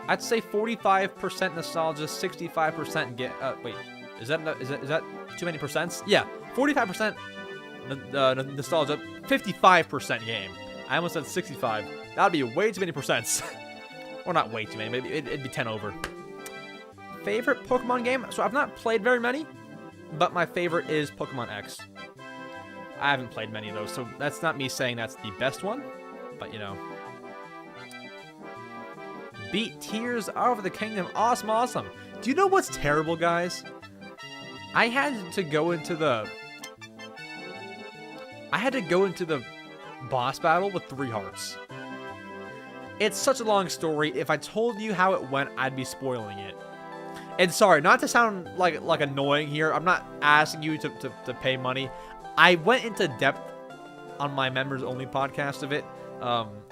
I'd say 45% nostalgia, 65% get... wait. Is that too many percents? Yeah. 45% nostalgia, 55% game. I almost said 65. That would be way too many percents. Or not way too many. Maybe it'd be 10 over. Favorite Pokemon game? So I've not played very many, but my favorite is Pokemon X. I haven't played many of those, so that's not me saying that's the best one, but you know. Beat Tears of the Kingdom. Awesome, awesome. Do you know what's terrible, guys? I had to go into the boss battle with 3 hearts. It's such a long story. If I told you how it went, I'd be spoiling it. And sorry, not to sound like annoying here. I'm not asking you to pay money. I went into depth on my members only podcast of it.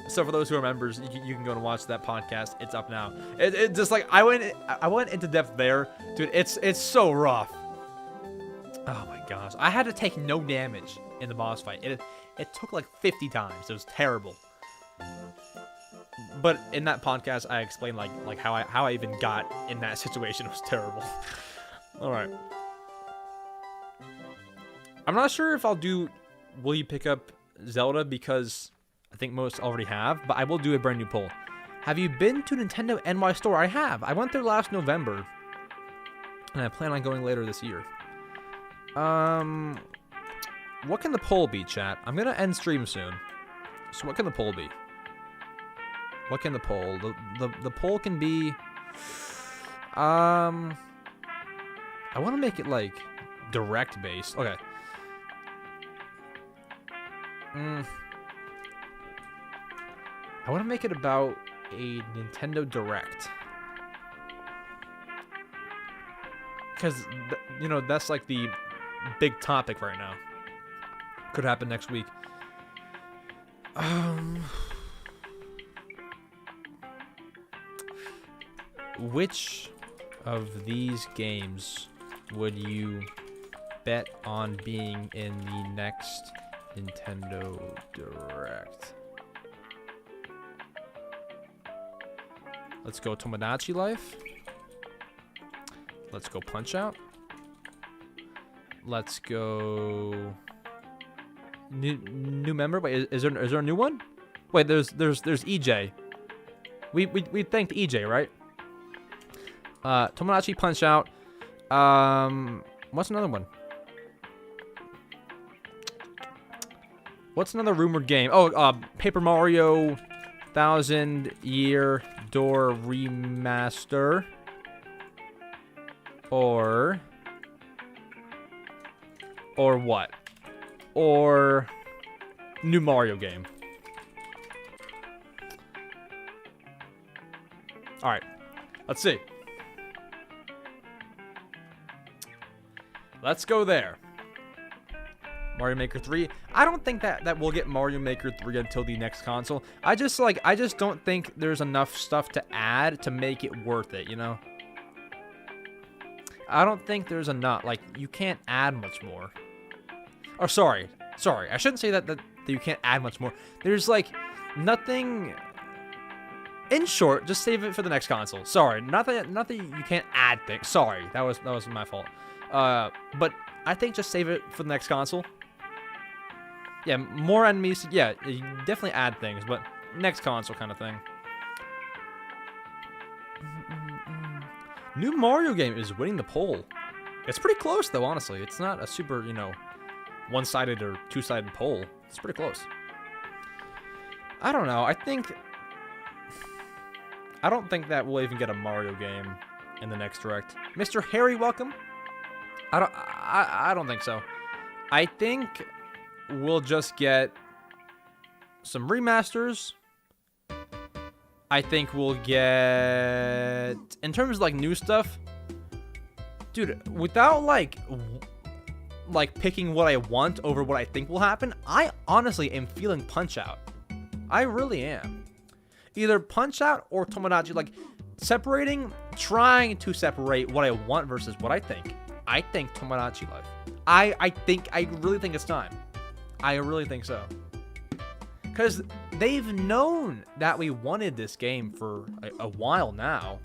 So for those who are members, you can go and watch that podcast. It's up now. It just like I went into depth there, dude. It's so rough. Oh my gosh, I had to take no damage in the boss fight. It took like 50 times. It was terrible. But in that podcast, I explained like how I even got in that situation. It was terrible. All right. I'm not sure if I'll do Will You Pick Up Zelda, because I think most already have, but I will do a brand new poll. Have you been to Nintendo NY store? I have. I went there last November, and I plan on going later this year. What can the poll be, chat? I'm gonna end stream soon. So what can the poll be? What can the poll? The poll can be. I want to make it like direct based. Okay. I want to make it about a Nintendo Direct. Because, you know, that's like the big topic right now. Could happen next week. Which of these games would you bet on being in the next Nintendo Direct? Let's go Tomodachi Life. Let's go Punch-Out. Let's go new member. Wait, is there a new one? Wait, there's EJ. We thanked EJ, right? Tomodachi, Punch-Out. What's another one? What's another rumored game? Oh, Paper Mario 1000 Year Door Remaster. Or what? Or new Mario game. Alright. Let's see. Let's go there. Mario Maker 3. I don't think that we'll get Mario Maker 3 until the next console. I just don't think there's enough stuff to add to make it worth it, you know? I don't think there's enough. Like, you can't add much more. Or sorry. I shouldn't say that you can't add much more. There's like nothing. In short, just save it for the next console. Sorry, not that you can't add things. Sorry, that was my fault. But I think just save it for the next console. Yeah, more enemies. Yeah, you definitely add things, but next console kind of thing. New Mario game is winning the poll. It's pretty close though, honestly. It's not a super, you know, one-sided or two-sided poll. It's pretty close. I don't know. I don't think that we'll even get a Mario game in the next Direct. Mr. Harry, welcome. I don't think so. I think we'll just get some remasters. I think we'll get, in terms of like new stuff, dude, without like picking what I want over what I think will happen, I honestly am feeling Punch-Out. I really am. Either Punch-Out or Tomodachi, like trying to separate what I want versus what I think. I think Tomodachi Life. I really think it's time. I really think so. Because they've known that we wanted this game for a while now.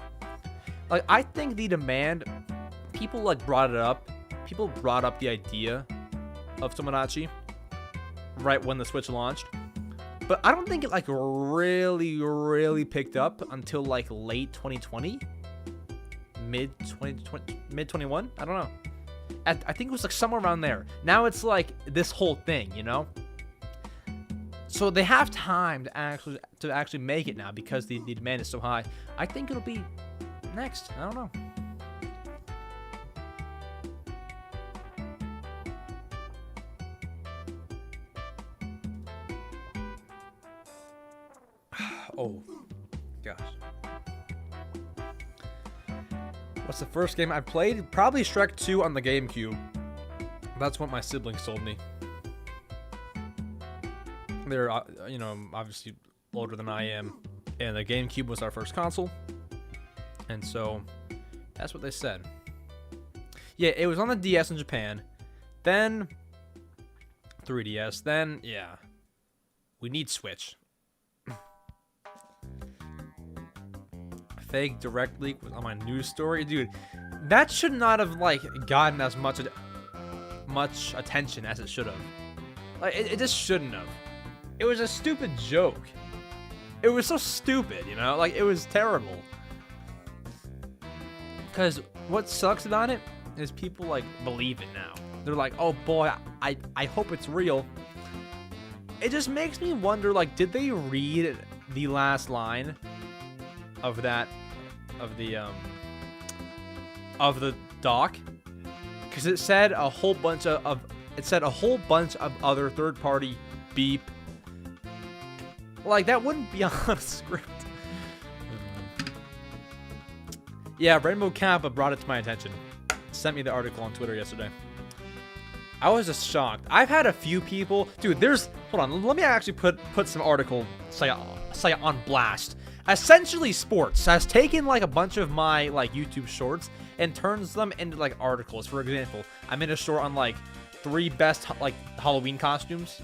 Like, I think the demand, people like brought it up. People brought up the idea of Tomodachi right when the Switch launched. But I don't think it like really picked up until like late 2020, mid 21. I don't know. I think it was like somewhere around there. Now it's like this whole thing, you know. So they have time to actually make it now because the demand is so high. I think it'll be next. I don't know. Oh, gosh. What's the first game I played? Probably Shrek 2 on the GameCube. That's what my siblings told me. They're, you know, obviously older than I am. And the GameCube was our first console. And so, that's what they said. Yeah, it was on the DS in Japan. Then, 3DS. Then, yeah. We need Switch. Fake direct leak was on my news story, dude. That should not have like gotten as much attention as it should have. Like it just shouldn't have. It was a stupid joke. It was so stupid, you know. Like it was terrible. Because what sucks about it is people like believe it now. They're like, oh boy, I hope it's real. It just makes me wonder, like, did they read the last line of that of the doc? Because it said a whole bunch of other third-party beep. Like that wouldn't be on a script. Yeah, Rainbow Kappa brought it to my attention. Sent me the article on Twitter yesterday. I was just shocked. I've had a few people, dude. Hold on. Let me actually put some article say on blast. Essentially Sports has taken like a bunch of my like YouTube shorts and turns them into like articles. For example, I made a short on like 3 best like Halloween costumes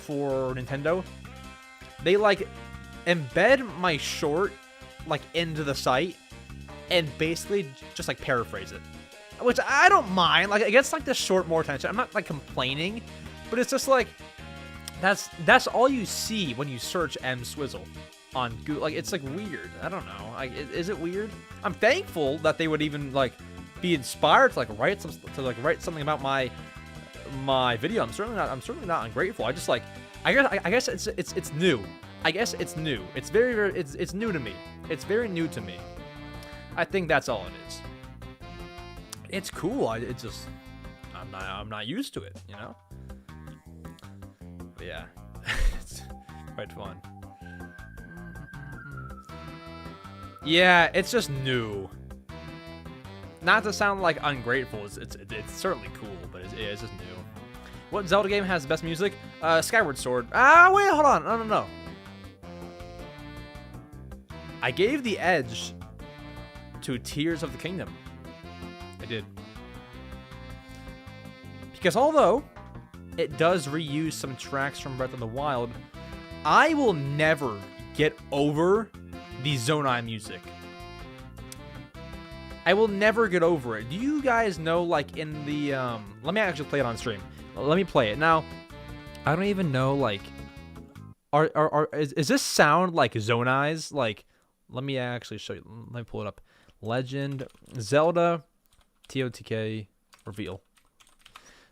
for Nintendo. They like embed my short like into the site and basically just like paraphrase it, which I don't mind. Like it gets like the short more attention. I'm not like complaining, but it's just like that's all you see when you search M Swizzle on Google. Like it's like weird. I don't know. Like is it weird? I'm thankful that they would even like be inspired to like write something about my video. I'm certainly not ungrateful. I just like I guess it's new. I guess it's new. It's it's new to me. It's very new to me. I think that's all it is. It's cool. It's just I'm not used to it, you know. But yeah, it's quite fun. Yeah, it's just new. Not to sound like ungrateful, it's certainly cool, but it's just new. What Zelda game has the best music? Skyward Sword. Ah, wait, hold on. No. I gave the edge to Tears of the Kingdom. I did. Because although it does reuse some tracks from Breath of the Wild, I will never get over the Zonai music. I will never get over it. Do you guys know, like, in the, let me actually play it on stream. Let me play it. Now, I don't even know, like, is this sound like Zonai's? Like, let me actually show you. Let me pull it up. Legend, Zelda, TOTK, reveal.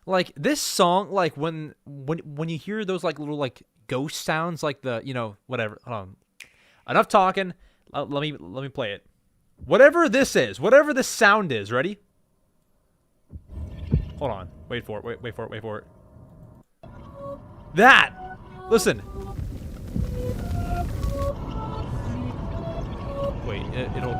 Like, this song, like, when you hear those, like, little, like, ghost sounds, like the, you know, whatever. Hold on. Enough talking. Let me play it. Whatever this is, whatever this sound is, ready? Hold on. Wait for it. Wait for it. That! Listen. Wait, it'll...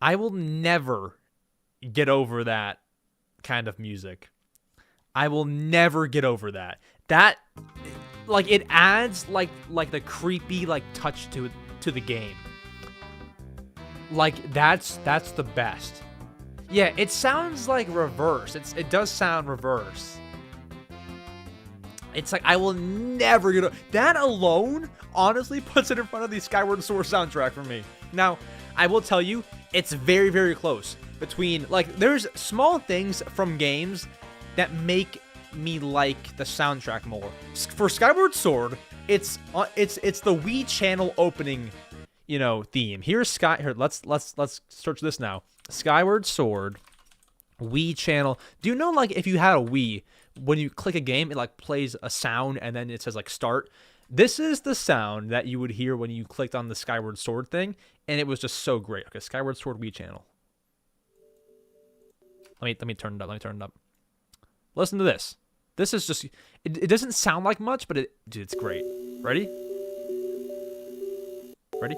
I will never get over that kind of music. I will never get over that. That, like, it adds like the creepy like touch to the game. Like that's the best. Yeah, it sounds like reverse. It does sound reverse. It's like I will never get over that alone. Honestly, puts it in front of the Skyward Sword soundtrack for me. Now, I will tell you, it's very, very close between, like, there's small things from games that make me like the soundtrack more. For Skyward Sword, it's the Wii Channel opening, theme. Here, let's search this now. Skyward Sword, Wii Channel. Do you know, like, if you had a Wii, when you click a game, it like plays a sound and then it says like start? This is the sound that you would hear when you clicked on the Skyward Sword thing, and it was just so great. Okay, Skyward Sword Wii Channel. Let me turn it up. Listen to this. This is just, it doesn't sound like much, but it's great. Ready? Ready?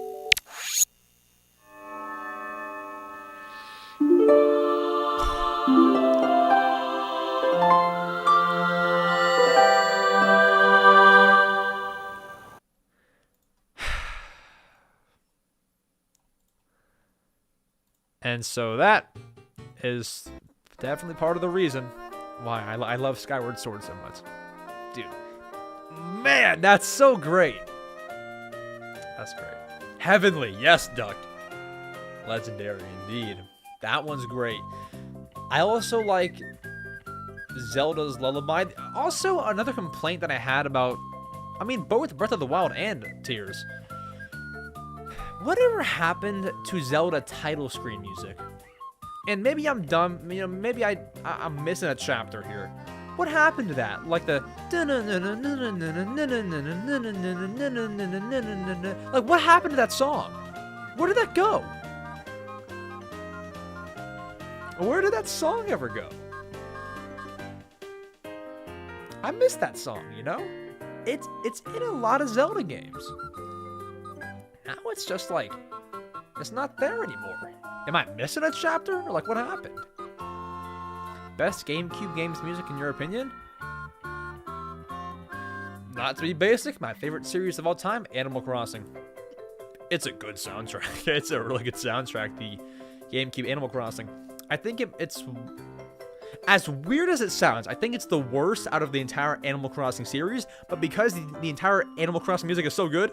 And so that is definitely part of the reason why I love Skyward Sword so much. Dude, man, that's so great. That's great. Heavenly, yes, Duck. Legendary indeed. That one's great. I also like Zelda's Lullaby. Also, another complaint that I had about, both Breath of the Wild and Tears. Whatever happened to Zelda title screen music? And maybe I'm dumb, maybe I'm missing a chapter here. What happened to that? Like the... Like, what happened to that song? Where did that go? Where did that song ever go? I missed that song, It's in a lot of Zelda games. Now it's just like, it's not there anymore. Am I missing a chapter? Or like, what happened? Best GameCube games music in your opinion? Not to be basic, my favorite series of all time, Animal Crossing. It's a good soundtrack. It's a really good soundtrack, the GameCube Animal Crossing. I think it's, as weird as it sounds, I think it's the worst out of the entire Animal Crossing series, but because the entire Animal Crossing music is so good,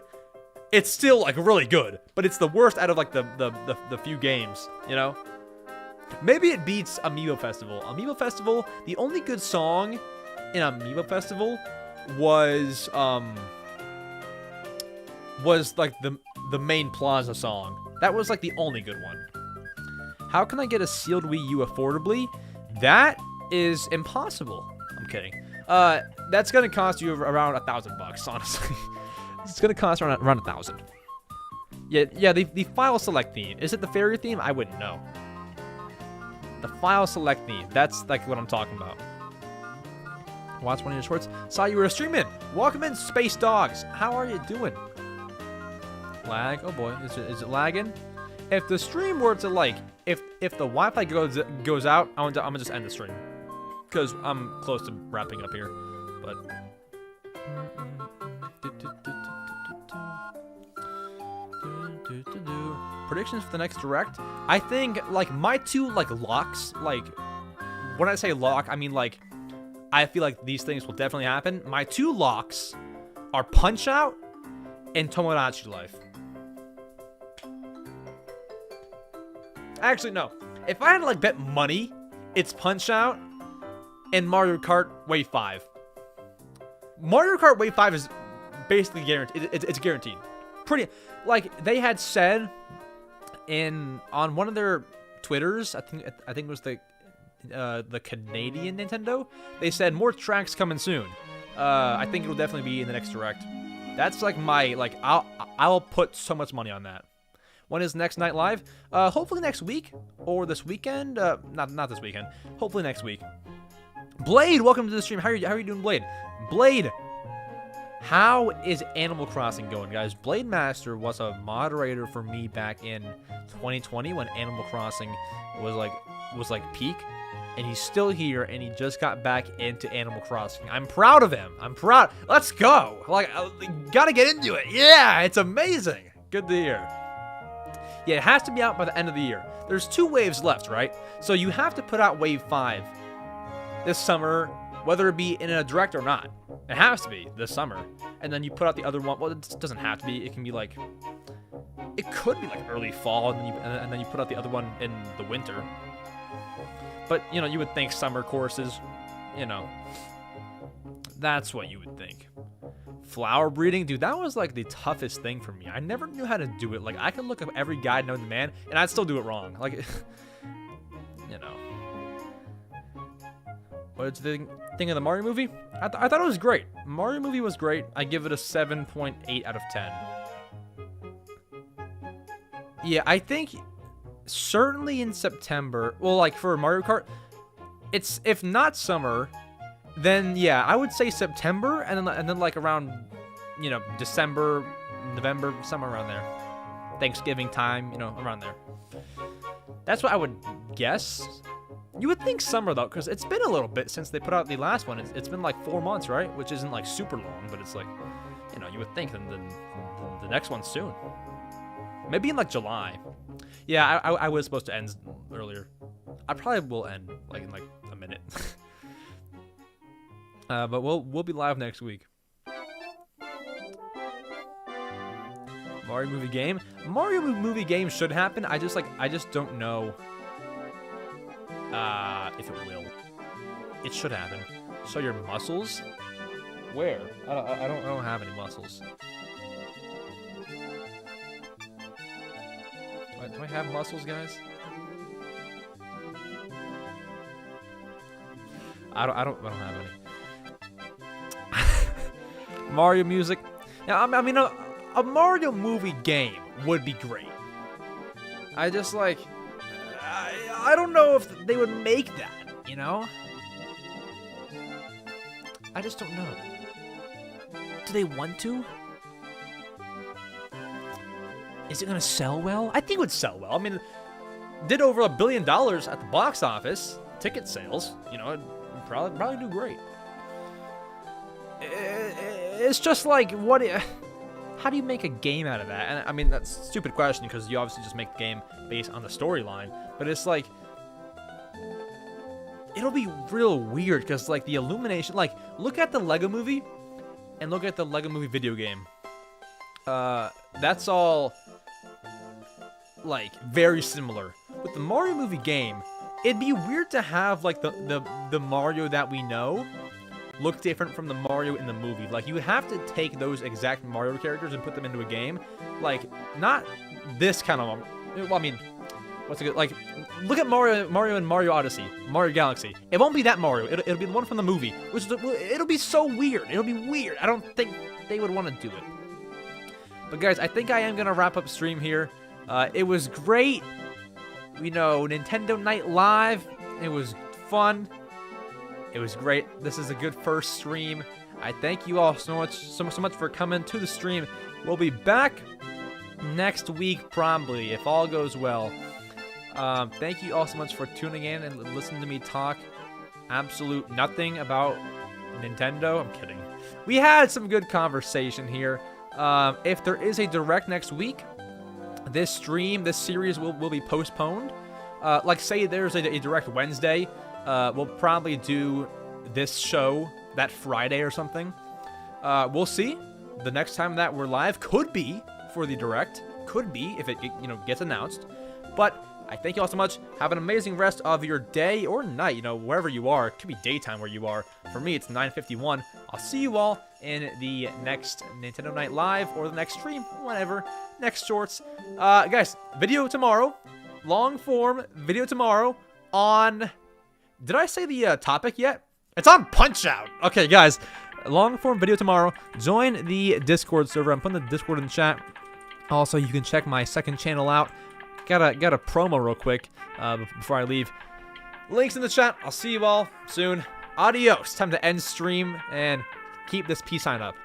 it's still, like, really good, but it's the worst out of, like, the few games, Maybe it beats Amiibo Festival. Amiibo Festival, the only good song in Amiibo Festival was like, the main Plaza song. That was, like, the only good one. How can I get a sealed Wii U affordably? That is impossible. I'm kidding. That's gonna cost you around $1,000, honestly. It's gonna cost around 1,000. Yeah. The file select theme, is it the fairy theme? I wouldn't know. The file select theme. That's like what I'm talking about. Watch one of your shorts. Saw you were streaming. Welcome in, Space Dogs. How are you doing? Lag. Oh boy, is it lagging? If the stream were to like, if the Wi-Fi goes out, I'm gonna just end the stream because I'm close to wrapping up here. But. Predictions for the next direct. I think like my two like locks, like when I say lock, I mean like I feel like these things will definitely happen. My two locks are Punch Out and Tomodachi Life. Actually, no. If I had to like bet money, it's Punch Out and Mario Kart Wave 5. Mario Kart Wave 5 is basically guaranteed. It's guaranteed. Pretty, like they had said on one of their Twitters, I think it was the Canadian Nintendo. They said more tracks coming soon. I think it'll definitely be in the next direct. That's like my I'll put so much money on that. When is next night live? Hopefully next week or this weekend. Not this weekend. Hopefully next week. Blade, welcome to the stream. How are you doing, Blade? Blade. How is Animal Crossing going, guys? Blade Master was a moderator for me back in 2020 when Animal Crossing was like peak, and he's still here, and he just got back into Animal Crossing. I'm proud of him. I'm proud. Let's go. Like, gotta get into it. Yeah, it's amazing. Good to hear. Yeah, it has to be out by the end of the year. There's 2 waves left, right? So you have to put out Wave 5 this summer, whether it be in a direct or not. It has to be this summer. And then you put out the other one. Well, it doesn't have to be. It can be like, it could be like early fall, and then you put out the other one in the winter. But, you would think summer courses, That's what you would think. Flower breeding, dude, that was like the toughest thing for me. I never knew how to do it. Like, I could look up every guide known to man, and I'd still do it wrong. Like, you know. What did you think of the Mario movie? I thought it was great. Mario movie was great. I give it a 7.8 out of 10. Yeah, I think certainly in September, well, like for Mario Kart, it's, if not summer, then yeah, I would say September, and then like around, you know, December, November, somewhere around there. Thanksgiving time, you know, around there. That's what I would guess. You would think summer though, because it's been a little bit since they put out the last one. It's been like 4 months, right? Which isn't like super long, but it's like, you know, you would think then the next one's soon. Maybe in like July. Yeah, I was supposed to end earlier. I probably will end like in like a minute. But we'll be live next week. Mario movie game. Mario movie game should happen. I just don't know if it will. It should happen. Show your muscles. Where? I don't have any muscles. Do I have muscles, guys? I don't have any. Mario music. Now, I mean, a Mario movie game would be great. I just like, I don't know if they would make that, you know? I just don't know. Do they want to? Is it gonna sell well? I think it would sell well. I mean, it did over $1 billion at the box office. Ticket sales, you know, it'd probably do great. It's just like, how do you make a game out of that? And I mean, that's a stupid question because you obviously just make the game based on the storyline. But it's like, it'll be real weird because like the illumination, like look at the Lego movie and look at the Lego movie video game. That's all like very similar. With the Mario movie game, it'd be weird to have like the Mario that we know look different from the Mario in the movie. Like, you would have to take those exact Mario characters and put them into a game. Like, not this kind of, well, I mean, what's a good, like, look at Mario and Mario Odyssey, Mario Galaxy. It won't be that Mario. It'll be the one from the movie, which is, it'll be so weird. It'll be weird. I don't think they would want to do it. But guys, I think I am going to wrap up stream here. It was great. You know, Nintendo Night Live. It was fun. It was great. This is a good first stream. I thank you all so much for coming to the stream. We'll be back next week, probably, if all goes well. Thank you all so much for tuning in and listening to me talk absolute nothing about Nintendo. I'm kidding. We had some good conversation here. If there is a direct next week, this series will be postponed. Like, say there's a direct Wednesday. We'll probably do this show that Friday or something. We'll see. The next time that we're live could be for the direct. Could be if it gets announced. But I thank you all so much. Have an amazing rest of your day or night. Wherever you are. It could be daytime where you are. For me, it's 9:51. I'll see you all in the next Nintendo Night Live or the next stream, whatever. Next shorts. Guys, video tomorrow. Long form video tomorrow on... Did I say the topic yet? It's on Punch-Out! Okay, guys. Long-form video tomorrow. Join the Discord server. I'm putting the Discord in the chat. Also, you can check my second channel out. Got a promo real quick before I leave. Links in the chat. I'll see you all soon. Adios. Time to end stream and keep this peace sign up.